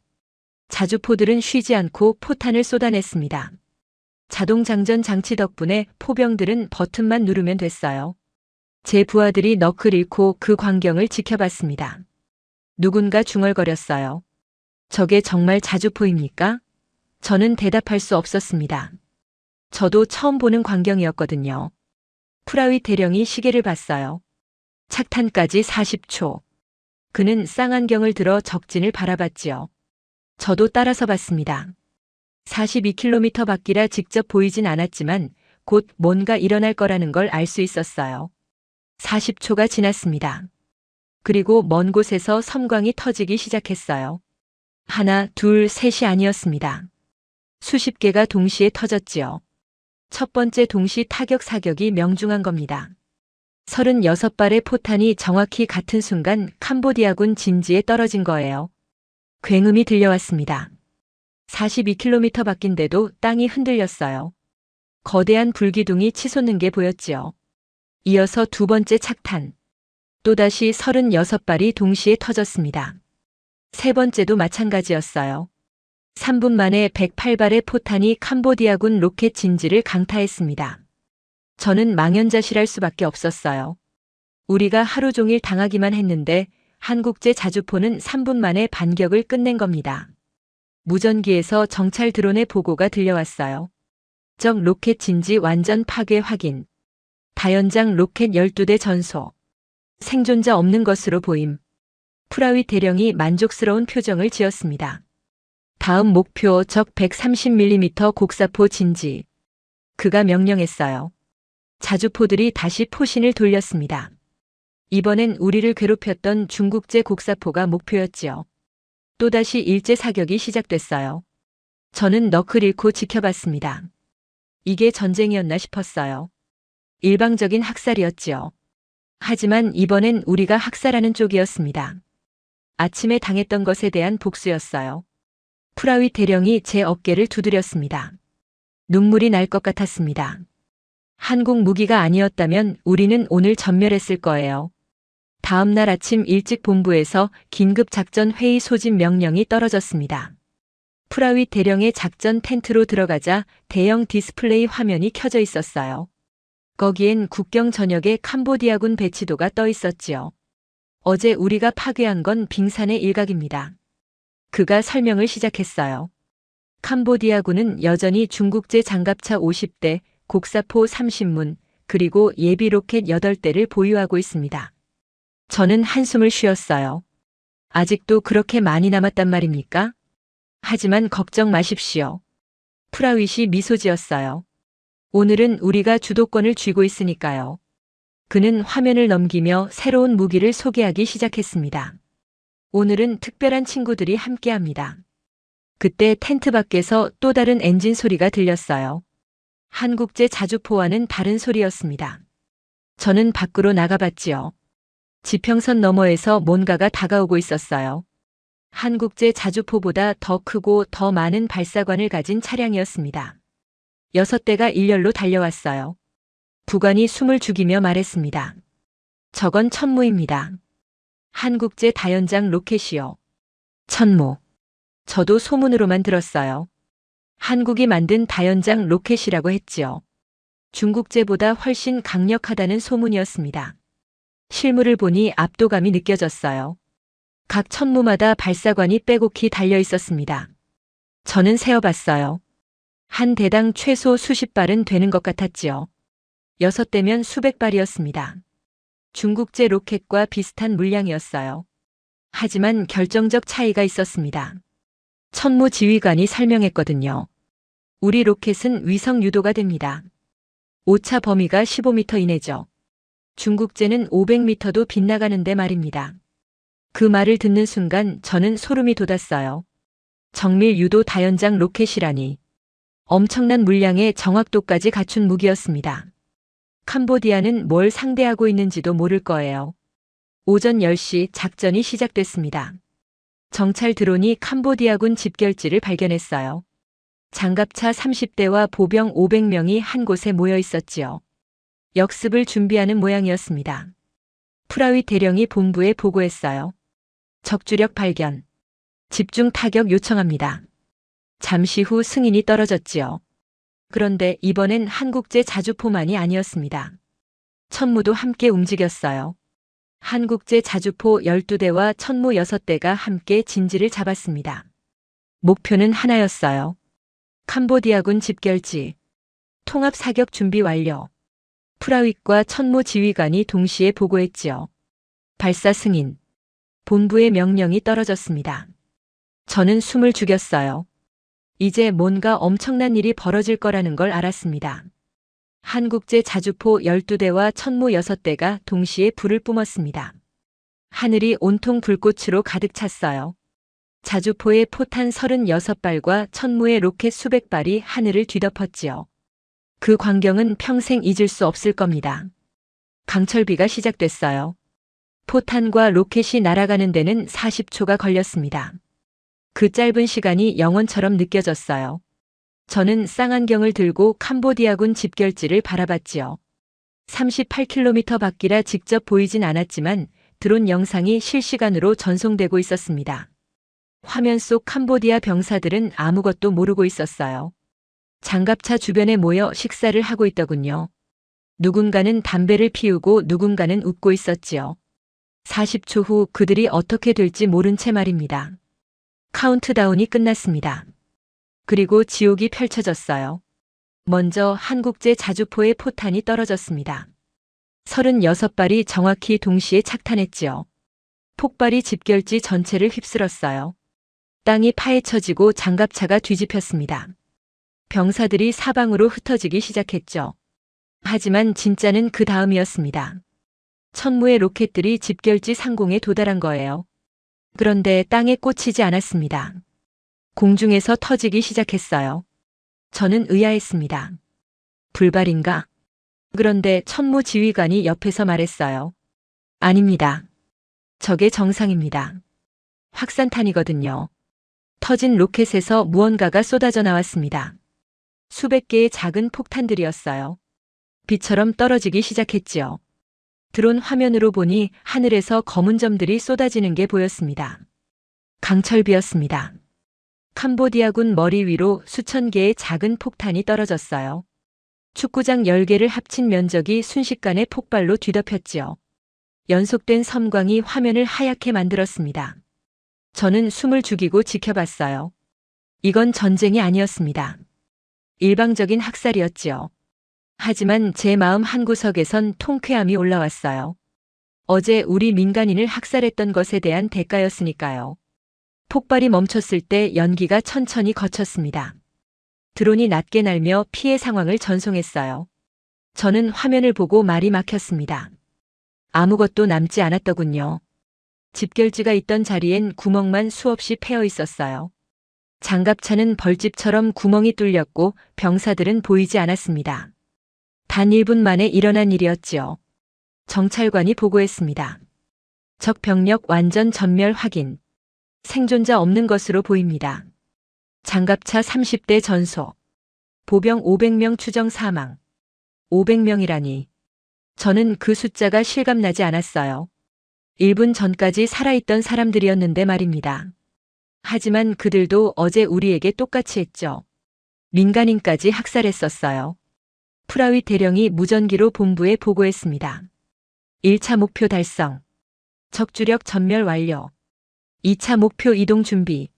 Speaker 4: 자주포들은 쉬지 않고 포탄을 쏟아냈습니다. 자동 장전 장치 덕분에 포병들은 버튼만 누르면 됐어요. 제 부하들이 넋을 잃고 그 광경을 지켜봤습니다. 누군가 중얼거렸어요. 저게 정말 자주포입니까? 저는 대답할 수 없었습니다. 저도 처음 보는 광경이었거든요. 프라윗 대령이 시계를 봤어요. 착탄까지 40초. 그는 쌍안경을 들어 적진을 바라봤지요. 저도 따라서 봤습니다. 42km 밖이라 직접 보이진 않았지만 곧 뭔가 일어날 거라는 걸 알 수 있었어요. 40초가 지났습니다. 그리고 먼 곳에서 섬광이 터지기 시작했어요. 하나, 둘, 셋이 아니었습니다. 수십 개가 동시에 터졌지요. 첫 번째 동시 타격 사격이 명중한 겁니다. 36발의 포탄이 정확히 같은 순간 캄보디아군 진지에 떨어진 거예요. 굉음이 들려왔습니다. 42km 밖인데도 땅이 흔들렸어요. 거대한 불기둥이 치솟는 게 보였지요. 이어서 두 번째 착탄. 또다시 36발이 동시에 터졌습니다. 세 번째도 마찬가지였어요. 3분 만에 108발의 포탄이 캄보디아군 로켓 진지를 강타했습니다. 저는 망연자실할 수밖에 없었어요. 우리가 하루 종일 당하기만 했는데 한국제 자주포는 3분 만에 반격을 끝낸 겁니다. 무전기에서 정찰 드론의 보고가 들려왔어요. 적 로켓 진지 완전 파괴 확인. 다연장 로켓 12대 전소. 생존자 없는 것으로 보임. 프라윗 대령이 만족스러운 표정을 지었습니다. 다음 목표 적 130mm 곡사포 진지. 그가 명령했어요. 자주포들이 다시 포신을 돌렸습니다. 이번엔 우리를 괴롭혔던 중국제 곡사포가 목표였지요. 또다시 일제 사격이 시작됐어요. 저는 넋을 잃고 지켜봤습니다. 이게 전쟁이었나 싶었어요. 일방적인 학살이었지요. 하지만 이번엔 우리가 학살하는 쪽이었습니다. 아침에 당했던 것에 대한 복수였어요. 프라윗 대령이 제 어깨를 두드렸습니다. 눈물이 날 것 같았습니다. 한국 무기가 아니었다면 우리는 오늘 전멸했을 거예요. 다음 날 아침 일찍 본부에서 긴급 작전 회의 소집 명령이 떨어졌습니다. 프라윗 대령의 작전 텐트로 들어가자 대형 디스플레이 화면이 켜져 있었어요. 거기엔 국경 전역에 캄보디아군 배치도가 떠 있었지요. 어제 우리가 파괴한 건 빙산의 일각입니다. 그가 설명을 시작했어요. 캄보디아군은 여전히 중국제 장갑차 50대, 곡사포 30문, 그리고 예비 로켓 8대를 보유하고 있습니다. 저는 한숨을 쉬었어요. 아직도 그렇게 많이 남았단 말입니까? 하지만 걱정 마십시오. 프라윗이 미소 지었어요. 오늘은 우리가 주도권을 쥐고 있으니까요. 그는 화면을 넘기며 새로운 무기를 소개하기 시작했습니다. 오늘은 특별한 친구들이 함께합니다. 그때 텐트 밖에서 또 다른 엔진 소리가 들렸어요. 한국제 자주포와는 다른 소리였습니다. 저는 밖으로 나가봤지요. 지평선 너머에서 뭔가가 다가오고 있었어요. 한국제 자주포보다 더 크고 더 많은 발사관을 가진 차량이었습니다. 6대가 일렬로 달려왔어요. 부관이 숨을 죽이며 말했습니다. 저건 천무입니다. 한국제 다연장 로켓이요. 천무. 저도 소문으로만 들었어요. 한국이 만든 다연장 로켓이라고 했지요. 중국제보다 훨씬 강력하다는 소문이었습니다. 실물을 보니 압도감이 느껴졌어요. 각 천무마다 발사관이 빼곡히 달려 있었습니다. 저는 세어봤어요. 한 대당 최소 수십 발은 되는 것 같았지요. 6대면 수백 발이었습니다. 중국제 로켓과 비슷한 물량이었어요. 하지만 결정적 차이가 있었습니다. 천무 지휘관이 설명했거든요. 우리 로켓은 위성 유도가 됩니다. 오차 범위가 15m 이내죠. 중국제는 500m도 빗나가는데 말입니다. 그 말을 듣는 순간 저는 소름이 돋았어요. 정밀 유도 다연장 로켓이라니. 엄청난 물량의 정확도까지 갖춘 무기였습니다. 캄보디아는 뭘 상대하고 있는지도 모를 거예요. 오전 10시 작전이 시작됐습니다. 정찰 드론이 캄보디아군 집결지를 발견했어요. 장갑차 30대와 보병 500명이 한 곳에 모여 있었지요. 역습을 준비하는 모양이었습니다. 프라윗 대령이 본부에 보고했어요. 적주력 발견. 집중 타격 요청합니다. 잠시 후 승인이 떨어졌지요. 그런데 이번엔 한국제 자주포만이 아니었습니다. 천무도 함께 움직였어요. 한국제 자주포 12대와 천무 6대가 함께 진지를 잡았습니다. 목표는 하나였어요. 캄보디아군 집결지. 통합 사격 준비 완료. 프라윗과 천무 지휘관이 동시에 보고했지요. 발사 승인. 본부의 명령이 떨어졌습니다. 저는 숨을 죽였어요. 이제 뭔가 엄청난 일이 벌어질 거라는 걸 알았습니다. 한국제 자주포 12대와 천무 6대가 동시에 불을 뿜었습니다. 하늘이 온통 불꽃으로 가득 찼어요. 자주포의 포탄 36발과 천무의 로켓 수백 발이 하늘을 뒤덮었지요. 그 광경은 평생 잊을 수 없을 겁니다. 강철비가 시작됐어요. 포탄과 로켓이 날아가는 데는 40초가 걸렸습니다. 그 짧은 시간이 영원처럼 느껴졌어요. 저는 쌍안경을 들고 캄보디아군 집결지를 바라봤지요. 38km 밖이라 직접 보이진 않았지만 드론 영상이 실시간으로 전송되고 있었습니다. 화면 속 캄보디아 병사들은 아무것도 모르고 있었어요. 장갑차 주변에 모여 식사를 하고 있더군요. 누군가는 담배를 피우고 누군가는 웃고 있었지요. 40초 후 그들이 어떻게 될지 모른 채 말입니다. 카운트다운이 끝났습니다. 그리고 지옥이 펼쳐졌어요. 먼저 한국제 자주포의 포탄이 떨어졌습니다. 36발이 정확히 동시에 착탄했지요. 폭발이 집결지 전체를 휩쓸었어요. 땅이 파헤쳐지고 장갑차가 뒤집혔습니다. 병사들이 사방으로 흩어지기 시작했죠. 하지만 진짜는 그 다음이었습니다. 천무의 로켓들이 집결지 상공에 도달한 거예요. 그런데 땅에 꽂히지 않았습니다. 공중에서 터지기 시작했어요. 저는 의아했습니다. 불발인가? 그런데 천무 지휘관이 옆에서 말했어요. 아닙니다. 저게 정상입니다. 확산탄이거든요. 터진 로켓에서 무언가가 쏟아져 나왔습니다. 수백 개의 작은 폭탄들이었어요. 비처럼 떨어지기 시작했지요. 드론 화면으로 보니 하늘에서 검은 점들이 쏟아지는 게 보였습니다. 강철비였습니다. 캄보디아군 머리 위로 수천 개의 작은 폭탄이 떨어졌어요. 축구장 10개를 합친 면적이 순식간에 폭발로 뒤덮였지요. 연속된 섬광이 화면을 하얗게 만들었습니다. 저는 숨을 죽이고 지켜봤어요. 이건 전쟁이 아니었습니다. 일방적인 학살이었지요. 하지만 제 마음 한구석에선 통쾌함이 올라왔어요. 어제 우리 민간인을 학살했던 것에 대한 대가였으니까요. 폭발이 멈췄을 때 연기가 천천히 거쳤습니다. 드론이 낮게 날며 피해 상황을 전송했어요. 저는 화면을 보고 말이 막혔습니다. 아무것도 남지 않았더군요. 집결지가 있던 자리엔 구멍만 수없이 패여 있었어요. 장갑차는 벌집처럼 구멍이 뚫렸고 병사들은 보이지 않았습니다. 단 1분 만에 일어난 일이었지요. 정찰관이 보고했습니다. 적 병력 완전 전멸 확인. 생존자 없는 것으로 보입니다. 장갑차 30대 전소. 보병 500명 추정 사망. 500명이라니. 저는 그 숫자가 실감나지 않았어요. 1분 전까지 살아있던 사람들이었는데 말입니다. 하지만 그들도 어제 우리에게 똑같이 했죠. 민간인까지 학살했었어요. 프라윗 대령이 무전기로 본부에 보고했습니다. 1차 목표 달성. 적주력 전멸 완료. 2차 목표 이동 준비.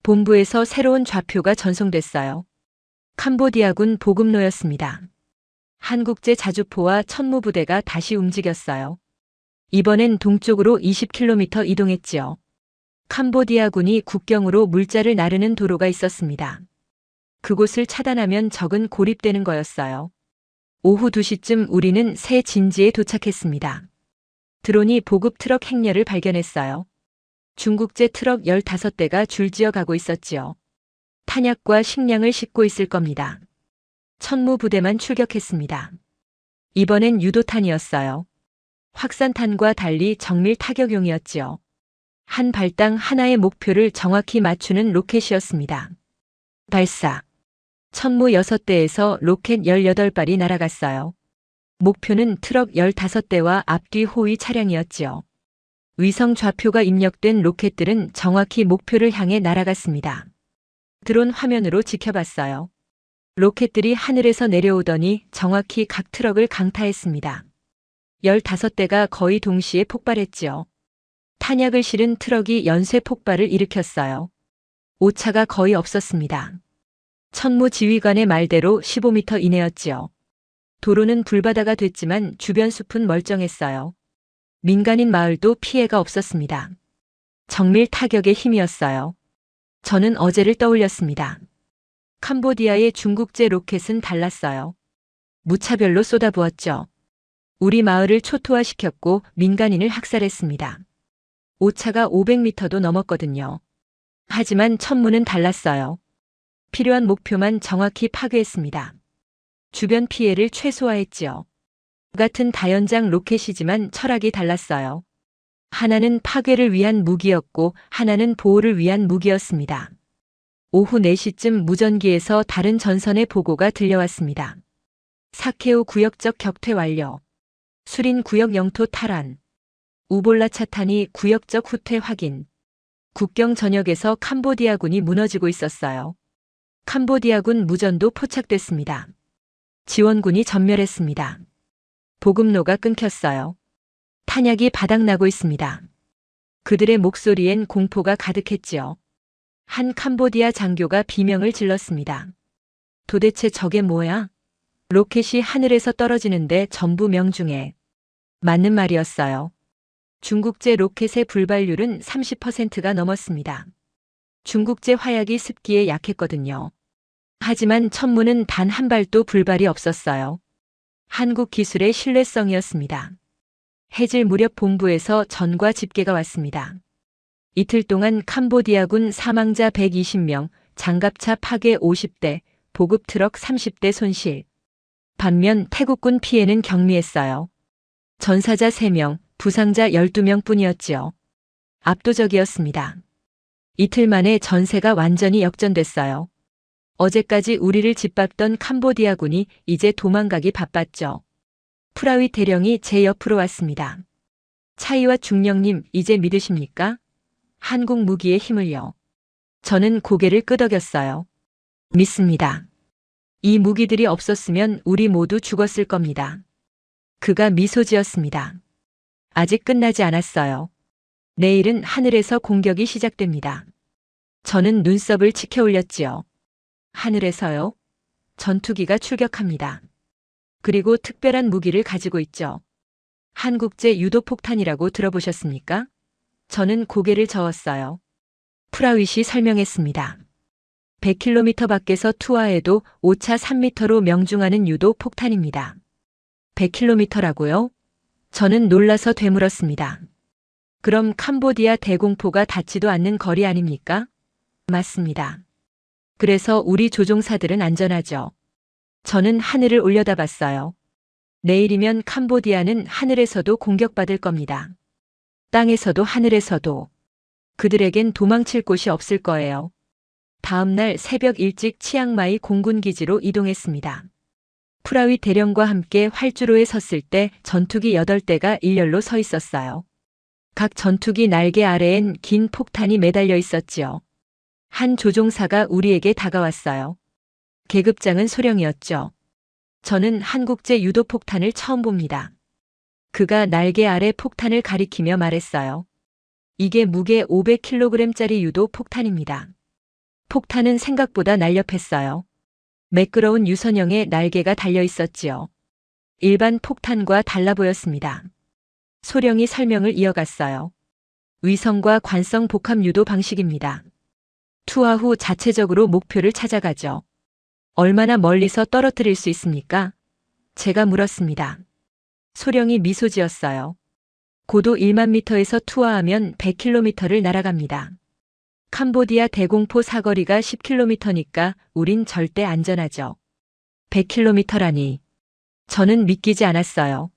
Speaker 4: 본부에서 새로운 좌표가 전송됐어요. 캄보디아군 보급로였습니다. 한국제 자주포와 천무부대가 다시 움직였어요. 이번엔 동쪽으로 20km 이동했지요. 캄보디아군이 국경으로 물자를 나르는 도로가 있었습니다. 그곳을 차단하면 적은 고립되는 거였어요. 오후 2시쯤 우리는 새 진지에 도착했습니다. 드론이 보급 트럭 행렬을 발견했어요. 중국제 트럭 15대가 줄지어 가고 있었지요. 탄약과 식량을 싣고 있을 겁니다. 천무부대만 출격했습니다. 이번엔 유도탄이었어요. 확산탄과 달리 정밀 타격용이었지요. 한 발당 하나의 목표를 정확히 맞추는 로켓이었습니다. 발사. 천무 6대에서 로켓 18발이 날아갔어요. 목표는 트럭 15대와 앞뒤 호위 차량이었지요. 위성 좌표가 입력된 로켓들은 정확히 목표를 향해 날아갔습니다. 드론 화면으로 지켜봤어요. 로켓들이 하늘에서 내려오더니 정확히 각 트럭을 강타했습니다. 15대가 거의 동시에 폭발했지요. 탄약을 실은 트럭이 연쇄 폭발을 일으켰어요. 오차가 거의 없었습니다. 천무 지휘관의 말대로 15m 이내였지요. 도로는 불바다가 됐지만 주변 숲은 멀쩡했어요. 민간인 마을도 피해가 없었습니다. 정밀 타격의 힘이었어요. 저는 어제를 떠올렸습니다. 캄보디아의 중국제 로켓은 달랐어요. 무차별로 쏟아부었죠. 우리 마을을 초토화시켰고 민간인을 학살했습니다. 오차가 500m도 넘었거든요. 하지만 천무는 달랐어요. 필요한 목표만 정확히 파괴했습니다. 주변 피해를 최소화했지요. 같은 다연장 로켓이지만 철학이 달랐어요. 하나는 파괴를 위한 무기였고 하나는 보호를 위한 무기였습니다. 오후 4시쯤 무전기에서 다른 전선의 보고가 들려왔습니다. 사케오 구역적 격퇴 완료. 수린 구역 영토 탈환. 우볼라 차탄이 구역적 후퇴 확인. 국경 전역에서 캄보디아군이 무너지고 있었어요. 캄보디아군 무전도 포착됐습니다. 지원군이 전멸했습니다. 보급로가 끊겼어요. 탄약이 바닥나고 있습니다. 그들의 목소리엔 공포가 가득했지요. 한 캄보디아 장교가 비명을 질렀습니다. 도대체 저게 뭐야? 로켓이 하늘에서 떨어지는데 전부 명중해. 맞는 말이었어요. 중국제 로켓의 불발률은 30%가 넘었습니다. 중국제 화약이 습기에 약했거든요. 하지만 천무는 단 한 발도 불발이 없었어요. 한국 기술의 신뢰성이었습니다. 해질 무렵 본부에서 전과 집계가 왔습니다. 이틀 동안 캄보디아군 사망자 120명, 장갑차 파괴 50대, 보급 트럭 30대 손실. 반면 태국군 피해는 경미했어요. 전사자 3명, 부상자 12명 뿐이었지요. 압도적이었습니다. 이틀 만에 전세가 완전히 역전됐어요. 어제까지 우리를 짓밟던 캄보디아군이 이제 도망가기 바빴죠. 프라윗 대령이 제 옆으로 왔습니다. 차이와 중령님, 이제 믿으십니까? 한국 무기의 힘을요. 저는 고개를 끄덕였어요. 믿습니다. 이 무기들이 없었으면 우리 모두 죽었을 겁니다. 그가 미소 지었습니다. 아직 끝나지 않았어요. 내일은 하늘에서 공격이 시작됩니다. 저는 눈썹을 치켜 올렸지요. 하늘에서요? 전투기가 출격합니다. 그리고 특별한 무기를 가지고 있죠. 한국제 유도폭탄이라고 들어보셨습니까? 저는 고개를 저었어요. 프라윗이 설명했습니다. 100km 밖에서 투하해도 오차 3m로 명중하는 유도 폭탄입니다. 100km라고요? 저는 놀라서 되물었습니다. 그럼 캄보디아 대공포가 닿지도 않는 거리 아닙니까? 맞습니다. 그래서 우리 조종사들은 안전하죠. 저는 하늘을 올려다봤어요. 내일이면 캄보디아는 하늘에서도 공격받을 겁니다. 땅에서도 하늘에서도. 그들에겐 도망칠 곳이 없을 거예요. 다음 날 새벽 일찍 치앙마이 공군기지로 이동했습니다. 프라위 대령과 함께 활주로에 섰을 때 전투기 8대가 일렬로 서 있었어요. 각 전투기 날개 아래엔 긴 폭탄이 매달려 있었지요. 한 조종사가 우리에게 다가왔어요. 계급장은 소령이었죠. 저는 한국제 유도폭탄을 처음 봅니다. 그가 날개 아래 폭탄을 가리키며 말했어요. 이게 무게 500kg짜리 유도폭탄입니다. 폭탄은 생각보다 날렵했어요. 매끄러운 유선형의 날개가 달려 있었지요. 일반 폭탄과 달라 보였습니다. 소령이 설명을 이어갔어요. 위성과 관성 복합 유도 방식입니다. 투하 후 자체적으로 목표를 찾아가죠. 얼마나 멀리서 떨어뜨릴 수 있습니까? 제가 물었습니다. 소령이 미소 지었어요. 고도 1만 미터에서 투하하면 100km를 날아갑니다. 캄보디아 대공포 사거리가 10km니까 우린 절대 안전하죠. 100km라니. 저는 믿기지 않았어요.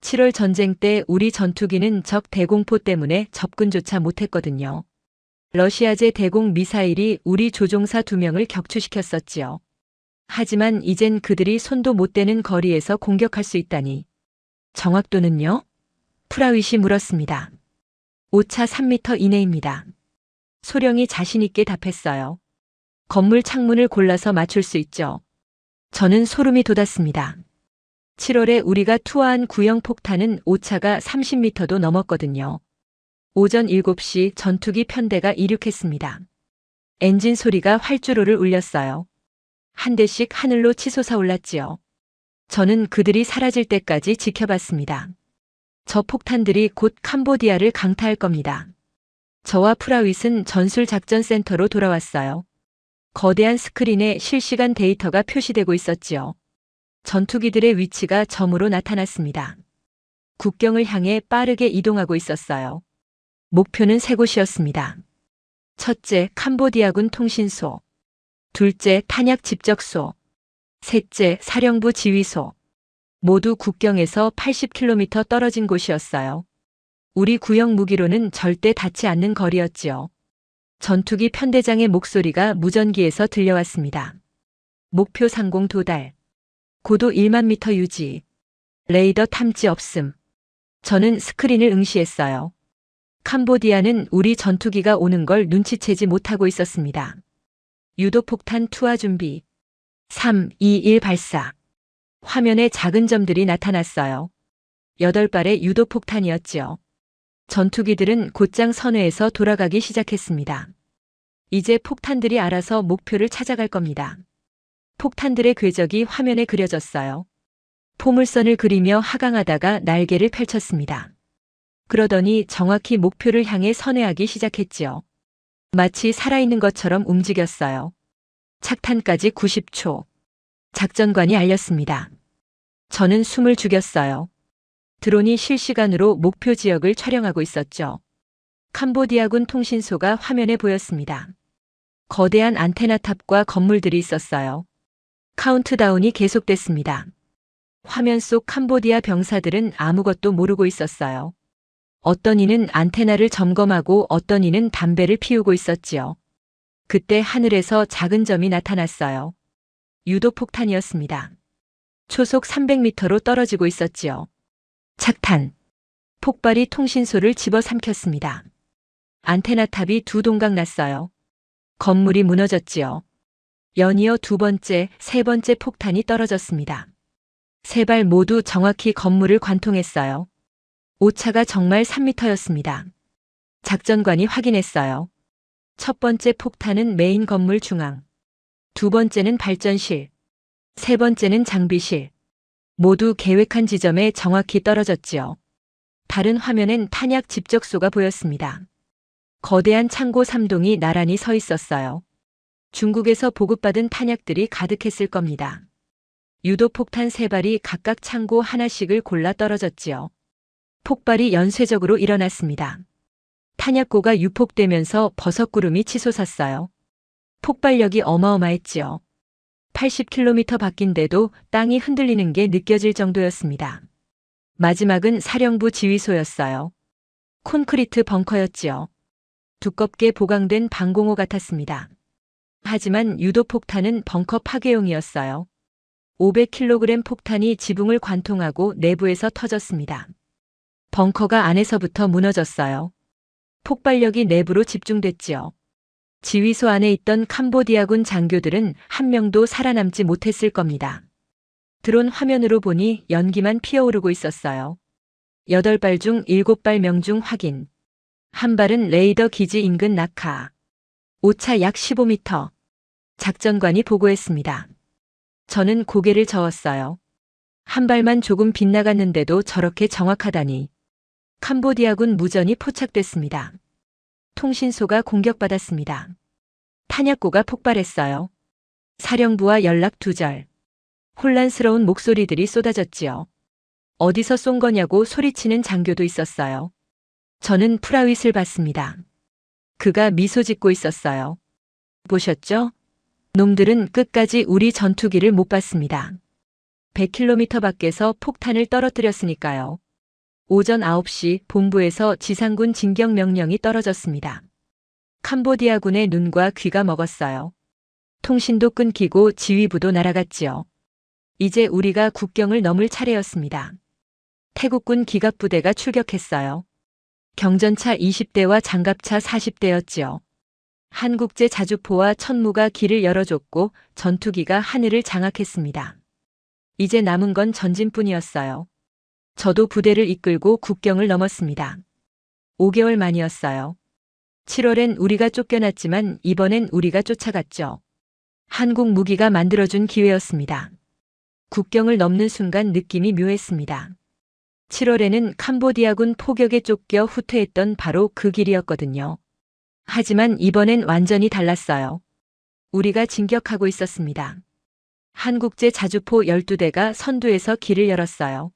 Speaker 4: 7월 전쟁 때 우리 전투기는 적 대공포 때문에 접근조차 못했거든요. 러시아제 대공 미사일이 우리 조종사 2명을 격추시켰었지요. 하지만 이젠 그들이 손도 못 대는 거리에서 공격할 수 있다니. 정확도는요? 프라윗이 물었습니다. 오차 3m 이내입니다. 소령이 자신있게 답했어요. 건물 창문을 골라서 맞출 수 있죠. 저는 소름이 돋았습니다. 7월에 우리가 투하한 구형 폭탄은 오차가 30m도 넘었거든요. 오전 7시 전투기 편대가 이륙했습니다. 엔진 소리가 활주로를 울렸어요. 한 대씩 하늘로 치솟아 올랐지요. 저는 그들이 사라질 때까지 지켜봤습니다. 저 폭탄들이 곧 캄보디아를 강타할 겁니다. 저와 프라윗은 전술작전센터로 돌아왔어요. 거대한 스크린에 실시간 데이터가 표시되고 있었지요. 전투기들의 위치가 점으로 나타났습니다. 국경을 향해 빠르게 이동하고 있었어요. 목표는 3곳이었습니다. 첫째, 캄보디아군 통신소. 둘째, 탄약 집적소. 셋째, 사령부 지휘소. 모두 국경에서 80km 떨어진 곳이었어요. 우리 구형 무기로는 절대 닿지 않는 거리였지요. 전투기 편대장의 목소리가 무전기에서 들려왔습니다. 목표 상공 도달. 고도 1만 미터 유지. 레이더 탐지 없음. 저는 스크린을 응시했어요. 캄보디아는 우리 전투기가 오는 걸 눈치채지 못하고 있었습니다. 유도폭탄 투하 준비. 3, 2, 1 발사. 화면에 작은 점들이 나타났어요. 8발의 유도폭탄이었지요. 전투기들은 곧장 선회에서 돌아가기 시작했습니다. 이제 폭탄들이 알아서 목표를 찾아갈 겁니다. 폭탄들의 궤적이 화면에 그려졌어요. 포물선을 그리며 하강하다가 날개를 펼쳤습니다. 그러더니 정확히 목표를 향해 선회하기 시작했지요. 마치 살아있는 것처럼 움직였어요. 착탄까지 90초. 작전관이 알렸습니다. 저는 숨을 죽였어요. 드론이 실시간으로 목표 지역을 촬영하고 있었죠. 캄보디아군 통신소가 화면에 보였습니다. 거대한 안테나탑과 건물들이 있었어요. 카운트다운이 계속됐습니다. 화면 속 캄보디아 병사들은 아무것도 모르고 있었어요. 어떤 이는 안테나를 점검하고 어떤 이는 담배를 피우고 있었지요. 그때 하늘에서 작은 점이 나타났어요. 유도폭탄이었습니다. 초속 300m로 떨어지고 있었지요. 착탄. 폭발이 통신소를 집어삼켰습니다. 안테나탑이 2동강 났어요. 건물이 무너졌지요. 연이어 2번째, 3번째 폭탄이 떨어졌습니다. 3발 모두 정확히 건물을 관통했어요. 오차가 정말 3m였습니다. 작전관이 확인했어요. 첫 번째 폭탄은 메인 건물 중앙. 2번째는 발전실. 3번째는 장비실. 모두 계획한 지점에 정확히 떨어졌지요. 다른 화면엔 탄약 집적소가 보였습니다. 거대한 창고 3동이 나란히 서 있었어요. 중국에서 보급받은 탄약들이 가득했을 겁니다. 유도폭탄 3발이 각각 창고 하나씩을 골라 떨어졌지요. 폭발이 연쇄적으로 일어났습니다. 탄약고가 유폭되면서 버섯구름이 치솟았어요. 폭발력이 어마어마했지요. 80km 밖인데도 땅이 흔들리는 게 느껴질 정도였습니다. 마지막은 사령부 지휘소였어요. 콘크리트 벙커였지요. 두껍게 보강된 방공호 같았습니다. 하지만 유도폭탄은 벙커 파괴용이었어요. 500kg 폭탄이 지붕을 관통하고 내부에서 터졌습니다. 벙커가 안에서부터 무너졌어요. 폭발력이 내부로 집중됐지요. 지휘소 안에 있던 캄보디아군 장교들은 한 명도 살아남지 못했을 겁니다. 드론 화면으로 보니 연기만 피어오르고 있었어요. 8발 중 7발 명중 확인. 한 발은 레이더 기지 인근 낙하. 오차 약 15m. 작전관이 보고했습니다. 저는 고개를 저었어요. 한 발만 조금 빗나갔는데도 저렇게 정확하다니. 캄보디아군 무전이 포착됐습니다. 통신소가 공격받았습니다. 탄약고가 폭발했어요. 사령부와 연락 두절. 혼란스러운 목소리들이 쏟아졌지요. 어디서 쏜 거냐고 소리치는 장교도 있었어요. 저는 프라윗을 봤습니다. 그가 미소 짓고 있었어요. 보셨죠? 놈들은 끝까지 우리 전투기를 못 봤습니다. 100km 밖에서 폭탄을 떨어뜨렸으니까요. 오전 9시 본부에서 지상군 진격 명령이 떨어졌습니다. 캄보디아군의 눈과 귀가 먹었어요. 통신도 끊기고 지휘부도 날아갔지요. 이제 우리가 국경을 넘을 차례였습니다. 태국군 기갑부대가 출격했어요. 경전차 20대와 장갑차 40대였지요. 한국제 자주포와 천무가 길을 열어줬고 전투기가 하늘을 장악했습니다. 이제 남은 건 전진뿐이었어요. 저도 부대를 이끌고 국경을 넘었습니다. 5개월 만이었어요. 7월엔 우리가 쫓겨났지만 이번엔 우리가 쫓아갔죠. 한국 무기가 만들어준 기회였습니다. 국경을 넘는 순간 느낌이 묘했습니다. 7월에는 캄보디아군 포격에 쫓겨 후퇴했던 바로 그 길이었거든요. 하지만 이번엔 완전히 달랐어요. 우리가 진격하고 있었습니다. 한국제 자주포 12대가 선두에서 길을 열었어요.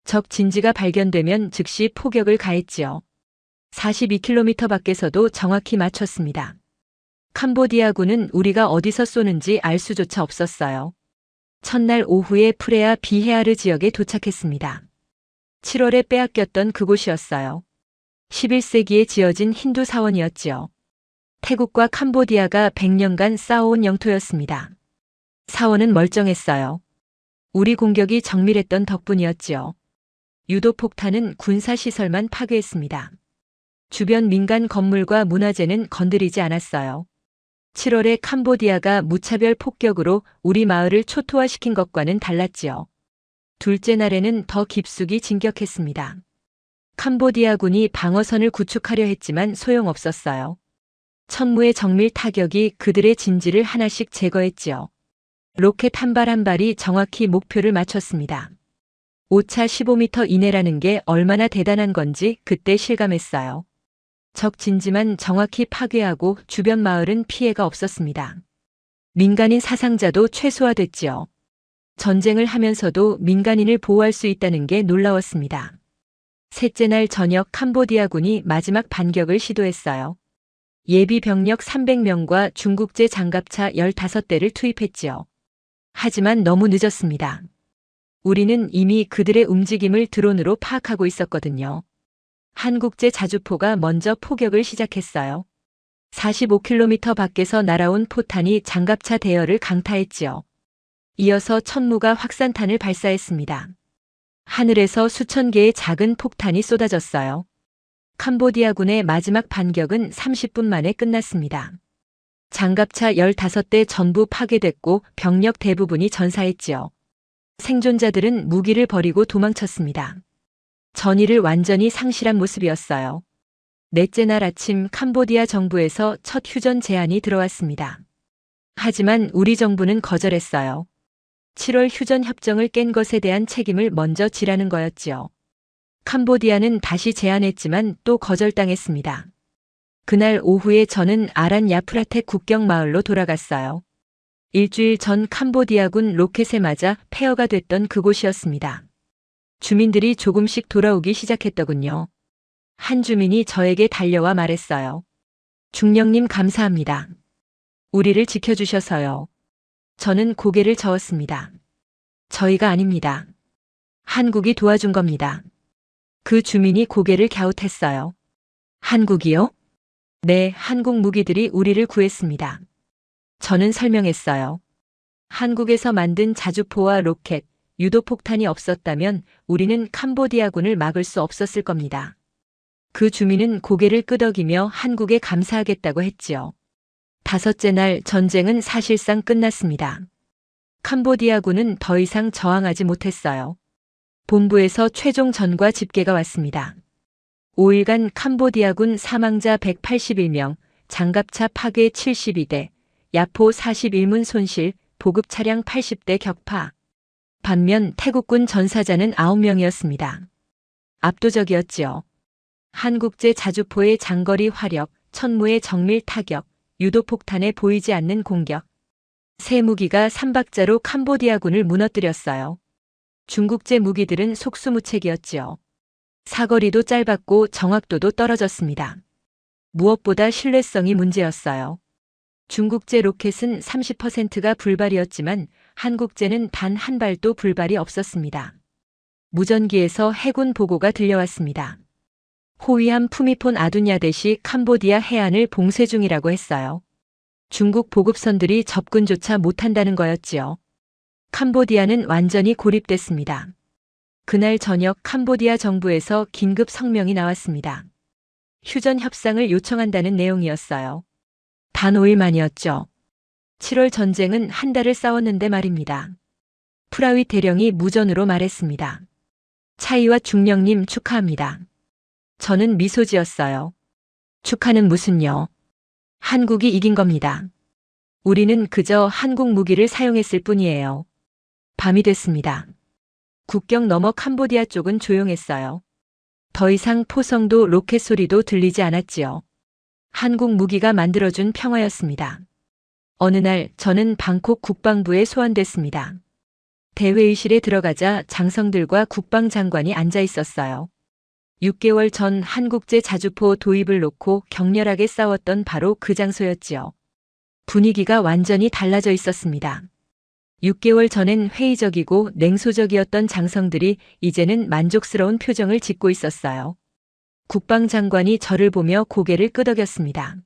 Speaker 4: 적 진지가 발견되면 즉시 포격을 가했지요. 42km 밖에서도 정확히 맞췄습니다. 캄보디아군은 우리가 어디서 쏘는지 알 수조차 없었어요. 첫날 오후에 프레아 비헤아르 지역에 도착했습니다. 7월에 빼앗겼던 그곳이었어요. 11세기에 지어진 힌두 사원이었지요. 태국과 캄보디아가 100년간 싸워온 영토였습니다. 사원은 멀쩡했어요. 우리 공격이 정밀했던 덕분이었지요. 유도폭탄은 군사시설만 파괴했습니다. 주변 민간 건물과 문화재는 건드리지 않았어요. 7월에 캄보디아가 무차별 폭격으로 우리 마을을 초토화시킨 것과는 달랐지요. 둘째 날에는 더 깊숙이 진격했습니다. 캄보디아군이 방어선을 구축하려 했지만 소용없었어요. 천무의 정밀 타격이 그들의 진지를 하나씩 제거했지요. 로켓 한 발 한 발이 정확히 목표를 맞췄습니다. 오차 15m 이내라는 게 얼마나 대단한 건지 그때 실감했어요. 적 진지만 정확히 파괴하고 주변 마을은 피해가 없었습니다. 민간인 사상자도 최소화됐지요. 전쟁을 하면서도 민간인을 보호할 수 있다는 게 놀라웠습니다. 셋째 날 저녁 캄보디아군이 마지막 반격을 시도했어요. 예비 병력 300명과 중국제 장갑차 15대를 투입했지요. 하지만 너무 늦었습니다. 우리는 이미 그들의 움직임을 드론으로 파악하고 있었거든요. 한국제 자주포가 먼저 포격을 시작했어요. 45km 밖에서 날아온 포탄이 장갑차 대여를 강타했지요. 이어서 천무가 확산탄을 발사했습니다. 하늘에서 수천 개의 작은 폭탄이 쏟아졌어요. 캄보디아군의 마지막 반격은 30분 만에 끝났습니다. 장갑차 15대 전부 파괴됐고 병력 대부분이 전사했지요. 생존자들은 무기를 버리고 도망쳤습니다. 전의를 완전히 상실한 모습이었어요. 넷째 날 아침 캄보디아 정부에서 첫 휴전 제안이 들어왔습니다. 하지만 우리 정부는 거절했어요. 7월 휴전 협정을 깬 것에 대한 책임을 먼저 지라는 거였지요. 캄보디아는 다시 제안했지만 또 거절당했습니다. 그날 오후에 저는 아란 야프라텍 국경 마을로 돌아갔어요. 일주일 전 캄보디아군 로켓에 맞아 폐허가 됐던 그곳이었습니다. 주민들이 조금씩 돌아오기 시작했더군요. 한 주민이 저에게 달려와 말했어요. 중령님 감사합니다. 우리를 지켜주셔서요. 저는 고개를 저었습니다. 저희가 아닙니다. 한국이 도와준 겁니다. 그 주민이 고개를 갸웃했어요. 한국이요? 네, 한국 무기들이 우리를 구했습니다. 저는 설명했어요. 한국에서 만든 자주포와 로켓, 유도폭탄이 없었다면 우리는 캄보디아군을 막을 수 없었을 겁니다. 그 주민은 고개를 끄덕이며 한국에 감사하겠다고 했지요. 다섯째 날 전쟁은 사실상 끝났습니다. 캄보디아군은 더 이상 저항하지 못했어요. 본부에서 최종 전과 집계가 왔습니다. 5일간 캄보디아군 사망자 181명, 장갑차 파괴 72대, 야포 41문 손실, 보급 차량 80대 격파. 반면 태국군 전사자는 9명이었습니다. 압도적이었지요. 한국제 자주포의 장거리 화력, 천무의 정밀 타격, 유도폭탄에 보이지 않는 공격. 새 무기가 삼박자로 캄보디아군을 무너뜨렸어요. 중국제 무기들은 속수무책이었지요. 사거리도 짧았고 정확도도 떨어졌습니다. 무엇보다 신뢰성이 문제였어요. 중국제 로켓은 30%가 불발이었지만 한국제는 단 한 발도 불발이 없었습니다. 무전기에서 해군 보고가 들려왔습니다. 호위함 푸미폰 아두냐댓이 캄보디아 해안을 봉쇄 중이라고 했어요. 중국 보급선들이 접근조차 못한다는 거였지요. 캄보디아는 완전히 고립됐습니다. 그날 저녁 캄보디아 정부에서 긴급 성명이 나왔습니다. 휴전 협상을 요청한다는 내용이었어요. 단 5일 만이었죠. 7월 전쟁은 한 달을 싸웠는데 말입니다. 프라윗 대령이 무전으로 말했습니다. 차이와 중령님 축하합니다. 저는 미소 지었어요. 축하는 무슨요? 한국이 이긴 겁니다. 우리는 그저 한국 무기를 사용했을 뿐이에요. 밤이 됐습니다. 국경 너머 캄보디아 쪽은 조용했어요. 더 이상 포성도 로켓 소리도 들리지 않았지요. 한국 무기가 만들어준 평화였습니다. 어느 날 저는 방콕 국방부에 소환됐습니다. 대회의실에 들어가자 장성들과 국방장관이 앉아 있었어요. 6개월 전 한국제 자주포 도입을 놓고 격렬하게 싸웠던 바로 그 장소였지요. 분위기가 완전히 달라져 있었습니다. 6개월 전엔 회의적이고 냉소적이었던 장성들이 이제는 만족스러운 표정을 짓고 있었어요. 국방장관이 저를 보며 고개를 끄덕였습니다.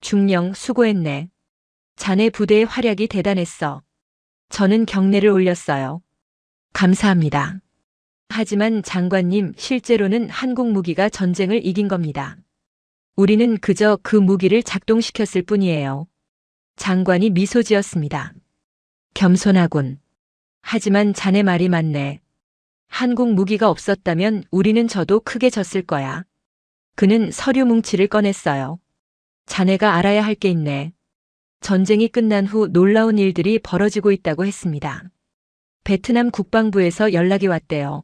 Speaker 4: 중령 수고했네. 자네 부대의 활약이 대단했어. 저는 경례를 올렸어요. 감사합니다. 하지만 장관님, 실제로는 한국 무기가 전쟁을 이긴 겁니다. 우리는 그저 그 무기를 작동시켰을 뿐이에요. 장관이 미소 지었습니다. 겸손하군. 하지만 자네 말이 맞네. 한국 무기가 없었다면 우리는 저도 크게 졌을 거야. 그는 서류 뭉치를 꺼냈어요. 자네가 알아야 할 게 있네. 전쟁이 끝난 후 놀라운 일들이 벌어지고 있다고 했습니다. 베트남 국방부에서 연락이 왔대요.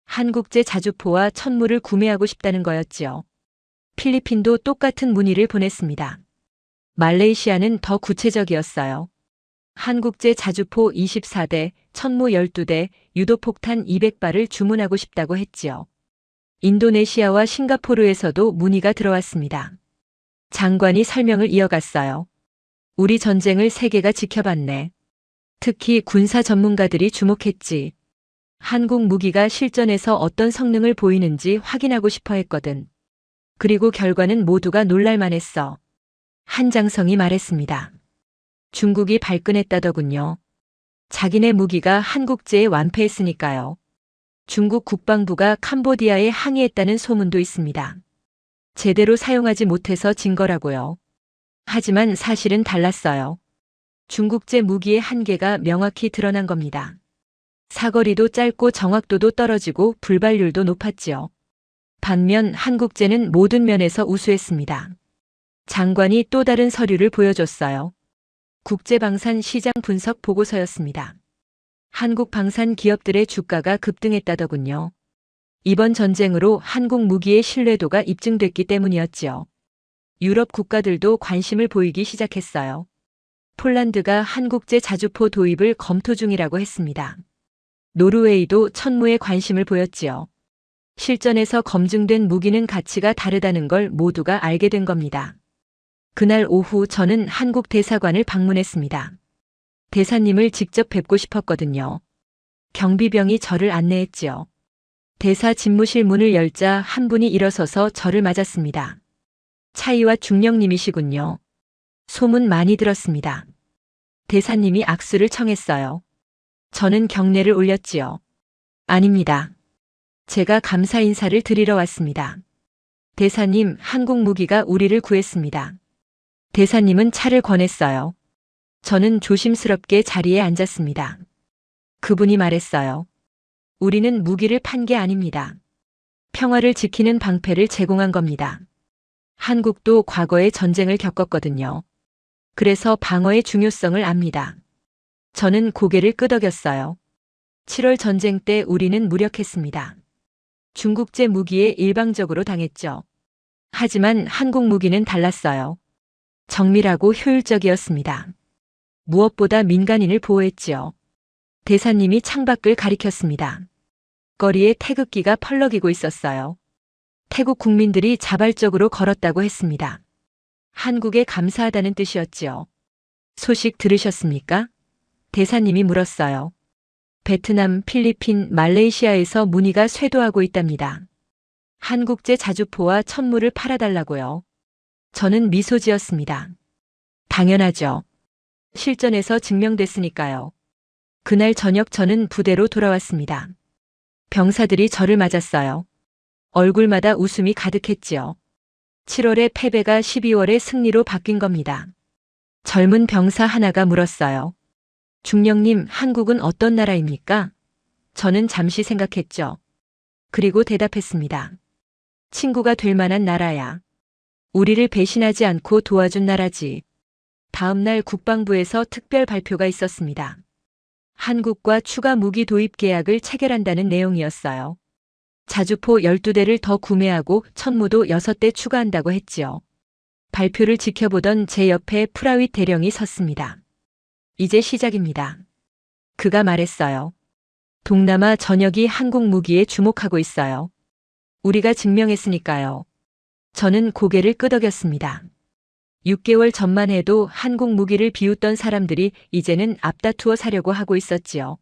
Speaker 4: 한국제 자주포와 천무를 구매하고 싶다는 거였지요. 필리핀도 똑같은 문의를 보냈습니다. 말레이시아는 더 구체적이었어요. 한국제 자주포 24대, 천무 12대, 유도폭탄 200발을 주문하고 싶다고 했지요. 인도네시아와 싱가포르에서도 문의가 들어왔습니다. 장관이 설명을 이어갔어요. 우리 전쟁을 세계가 지켜봤네. 특히 군사 전문가들이 주목했지. 한국 무기가 실전에서 어떤 성능을 보이는지 확인하고 싶어 했거든. 그리고 결과는 모두가 놀랄만했어. 한장성이 말했습니다. 중국이 발끈했다더군요. 자기네 무기가 한국제에 완패했으니까요. 중국 국방부가 캄보디아에 항의했다는 소문도 있습니다. 제대로 사용하지 못해서 진 거라고요. 하지만 사실은 달랐어요. 중국제 무기의 한계가 명확히 드러난 겁니다. 사거리도 짧고 정확도도 떨어지고 불발률도 높았지요. 반면 한국제는 모든 면에서 우수했습니다. 장관이 또 다른 서류를 보여줬어요. 국제방산 시장 분석 보고서였습니다. 한국 방산 기업들의 주가가 급등했다더군요. 이번 전쟁으로 한국 무기의 신뢰도가 입증됐기 때문이었지요. 유럽 국가들도 관심을 보이기 시작했어요. 폴란드가 한국제 자주포 도입을 검토 중이라고 했습니다. 노르웨이도 천무에 관심을 보였지요. 실전에서 검증된 무기는 가치가 다르다는 걸 모두가 알게 된 겁니다. 그날 오후 저는 한국 대사관을 방문했습니다. 대사님을 직접 뵙고 싶었거든요. 경비병이 저를 안내했지요. 대사 집무실 문을 열자 한 분이 일어서서 저를 맞았습니다. 차이와 중령님이시군요. 소문 많이 들었습니다. 대사님이 악수를 청했어요. 저는 경례를 올렸지요. 아닙니다. 제가 감사 인사를 드리러 왔습니다. 대사님, 한국 무기가 우리를 구했습니다. 대사님은 차를 권했어요. 저는 조심스럽게 자리에 앉았습니다. 그분이 말했어요. 우리는 무기를 판 게 아닙니다. 평화를 지키는 방패를 제공한 겁니다. 한국도 과거에 전쟁을 겪었거든요. 그래서 방어의 중요성을 압니다. 저는 고개를 끄덕였어요. 7월 전쟁 때 우리는 무력했습니다. 중국제 무기에 일방적으로 당했죠. 하지만 한국 무기는 달랐어요. 정밀하고 효율적이었습니다. 무엇보다 민간인을 보호했지요. 대사님이 창밖을 가리켰습니다. 거리에 태극기가 펄럭이고 있었어요. 태국 국민들이 자발적으로 걸었다고 했습니다. 한국에 감사하다는 뜻이었지요. 소식 들으셨습니까? 대사님이 물었어요. 베트남, 필리핀, 말레이시아에서 문의가 쇄도하고 있답니다. 한국제 자주포와 천무를 팔아달라고요. 저는 미소 지었습니다. 당연하죠. 실전에서 증명됐으니까요. 그날 저녁 저는 부대로 돌아왔습니다. 병사들이 저를 맞았어요. 얼굴마다 웃음이 가득했지요. 7월의 패배가 12월의 승리로 바뀐 겁니다. 젊은 병사 하나가 물었어요. 중령님, 한국은 어떤 나라입니까? 저는 잠시 생각했죠. 그리고 대답했습니다. 친구가 될 만한 나라야. 우리를 배신하지 않고 도와준 나라지. 다음 날 국방부에서 특별 발표가 있었습니다. 한국과 추가 무기 도입 계약을 체결한다는 내용이었어요. 자주포 12대를 더 구매하고 천무도 6대 추가한다고 했지요. 발표를 지켜보던 제 옆에 프라윗 대령이 섰습니다. 이제 시작입니다. 그가 말했어요. 동남아 전역이 한국 무기에 주목하고 있어요. 우리가 증명했으니까요. 저는 고개를 끄덕였습니다. 6개월 전만 해도 한국 무기를 비웃던 사람들이 이제는 앞다투어 사려고 하고 있었지요.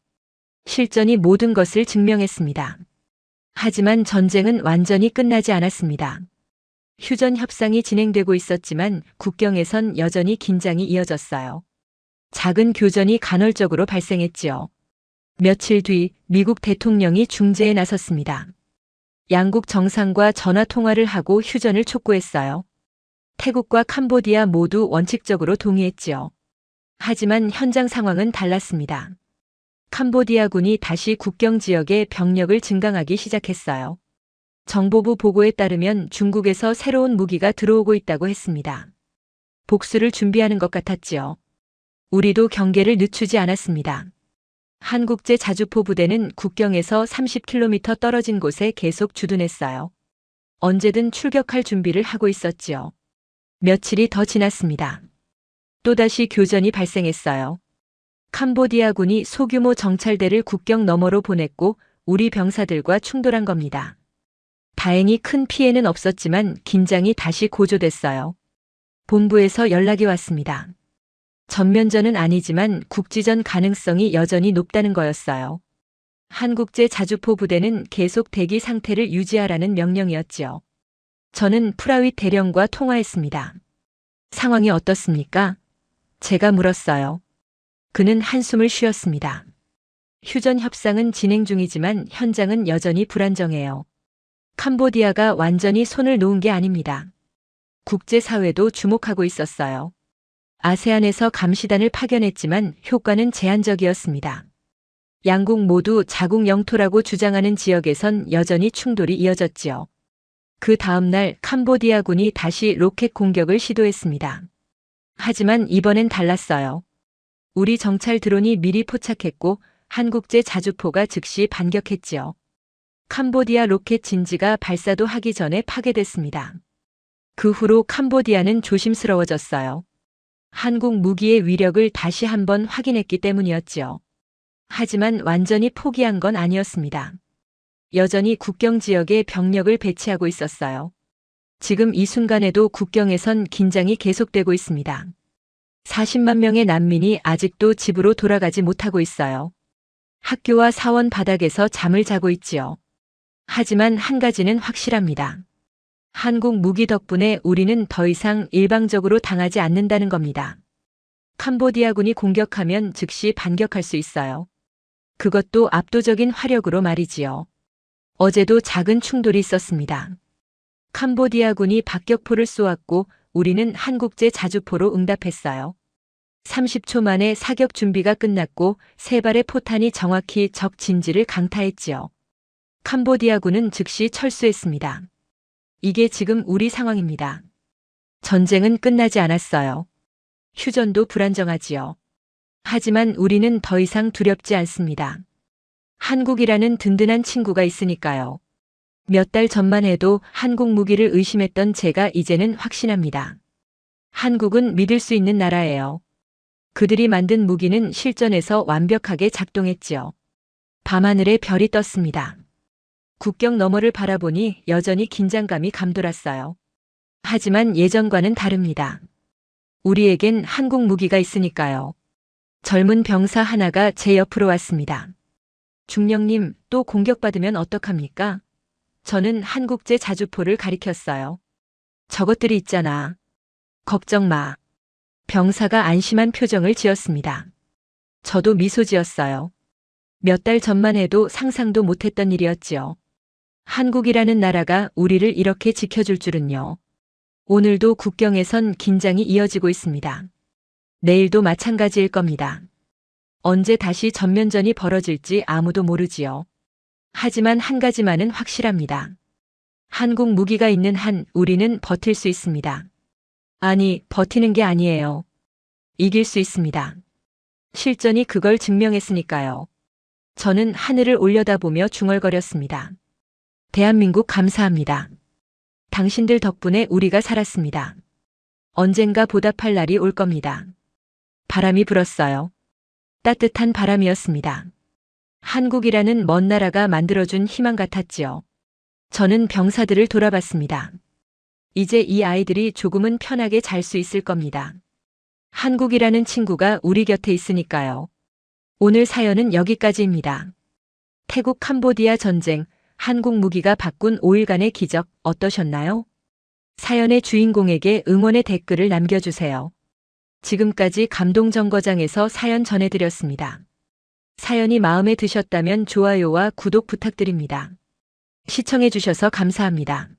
Speaker 4: 실전이 모든 것을 증명했습니다. 하지만 전쟁은 완전히 끝나지 않았습니다. 휴전 협상이 진행되고 있었지만 국경에선 여전히 긴장이 이어졌어요. 작은 교전이 간헐적으로 발생했지요. 며칠 뒤 미국 대통령이 중재에 나섰습니다. 양국 정상과 전화 통화를 하고 휴전을 촉구했어요. 태국과 캄보디아 모두 원칙적으로 동의했지요. 하지만 현장 상황은 달랐습니다. 캄보디아군이 다시 국경 지역에 병력을 증강하기 시작했어요. 정보부 보고에 따르면 중국에서 새로운 무기가 들어오고 있다고 했습니다. 복수를 준비하는 것 같았지요. 우리도 경계를 늦추지 않았습니다. 한국제 자주포 부대는 국경에서 30km 떨어진 곳에 계속 주둔했어요. 언제든 출격할 준비를 하고 있었지요. 며칠이 더 지났습니다. 또다시 교전이 발생했어요. 캄보디아군이 소규모 정찰대를 국경 너머로 보냈고 우리 병사들과 충돌한 겁니다. 다행히 큰 피해는 없었지만 긴장이 다시 고조됐어요. 본부에서 연락이 왔습니다. 전면전은 아니지만 국지전 가능성이 여전히 높다는 거였어요. 한국제 자주포 부대는 계속 대기 상태를 유지하라는 명령이었지요. 저는 프라윗 대령과 통화했습니다. 상황이 어떻습니까? 제가 물었어요. 그는 한숨을 쉬었습니다. 휴전 협상은 진행 중이지만 현장은 여전히 불안정해요. 캄보디아가 완전히 손을 놓은 게 아닙니다. 국제사회도 주목하고 있었어요. 아세안에서 감시단을 파견했지만 효과는 제한적이었습니다. 양국 모두 자국 영토라고 주장하는 지역에선 여전히 충돌이 이어졌지요. 그 다음 날 캄보디아군이 다시 로켓 공격을 시도했습니다. 하지만 이번엔 달랐어요. 우리 정찰 드론이 미리 포착했고 한국제 자주포가 즉시 반격했지요. 캄보디아 로켓 진지가 발사도 하기 전에 파괴됐습니다. 그 후로 캄보디아는 조심스러워졌어요. 한국 무기의 위력을 다시 한번 확인했기 때문이었지요. 하지만 완전히 포기한 건 아니었습니다. 여전히 국경 지역에 병력을 배치하고 있었어요. 지금 이 순간에도 국경에선 긴장이 계속되고 있습니다. 40만 명의 난민이 아직도 집으로 돌아가지 못하고 있어요. 학교와 사원 바닥에서 잠을 자고 있지요. 하지만 한 가지는 확실합니다. 한국 무기 덕분에 우리는 더 이상 일방적으로 당하지 않는다는 겁니다. 캄보디아군이 공격하면 즉시 반격할 수 있어요. 그것도 압도적인 화력으로 말이지요. 어제도 작은 충돌이 있었습니다. 캄보디아군이 박격포를 쏘았고 우리는 한국제 자주포로 응답했어요. 30초 만에 사격 준비가 끝났고 3발의 포탄이 정확히 적 진지를 강타했지요. 캄보디아군은 즉시 철수했습니다. 이게 지금 우리 상황입니다. 전쟁은 끝나지 않았어요. 휴전도 불안정하지요. 하지만 우리는 더 이상 두렵지 않습니다. 한국이라는 든든한 친구가 있으니까요. 몇 달 전만 해도 한국 무기를 의심했던 제가 이제는 확신합니다. 한국은 믿을 수 있는 나라예요. 그들이 만든 무기는 실전에서 완벽하게 작동했지요. 밤하늘에 별이 떴습니다. 국경 너머를 바라보니 여전히 긴장감이 감돌았어요. 하지만 예전과는 다릅니다. 우리에겐 한국 무기가 있으니까요. 젊은 병사 하나가 제 옆으로 왔습니다. 중령님, 또 공격받으면 어떡합니까? 저는 한국제 자주포를 가리켰어요. 저것들이 있잖아. 걱정 마. 병사가 안심한 표정을 지었습니다. 저도 미소 지었어요. 몇 달 전만 해도 상상도 못했던 일이었지요. 한국이라는 나라가 우리를 이렇게 지켜줄 줄은요. 오늘도 국경에선 긴장이 이어지고 있습니다. 내일도 마찬가지일 겁니다. 언제 다시 전면전이 벌어질지 아무도 모르지요. 하지만 한 가지만은 확실합니다. 한국 무기가 있는 한 우리는 버틸 수 있습니다. 아니, 버티는 게 아니에요. 이길 수 있습니다. 실전이 그걸 증명했으니까요. 저는 하늘을 올려다보며 중얼거렸습니다. 대한민국 감사합니다. 당신들 덕분에 우리가 살았습니다. 언젠가 보답할 날이 올 겁니다. 바람이 불었어요. 따뜻한 바람이었습니다. 한국이라는 먼 나라가 만들어준 희망 같았지요. 저는 병사들을 돌아봤습니다. 이제 이 아이들이 조금은 편하게 잘 수 있을 겁니다. 한국이라는 친구가 우리 곁에 있으니까요. 오늘 사연은 여기까지입니다. 태국 캄보디아 전쟁, 한국 무기가 바꾼 5일간의 기적 어떠셨나요? 사연의 주인공에게 응원의 댓글을 남겨주세요. 지금까지 감동정거장에서 사연 전해드렸습니다. 사연이 마음에 드셨다면 좋아요와 구독 부탁드립니다. 시청해주셔서 감사합니다.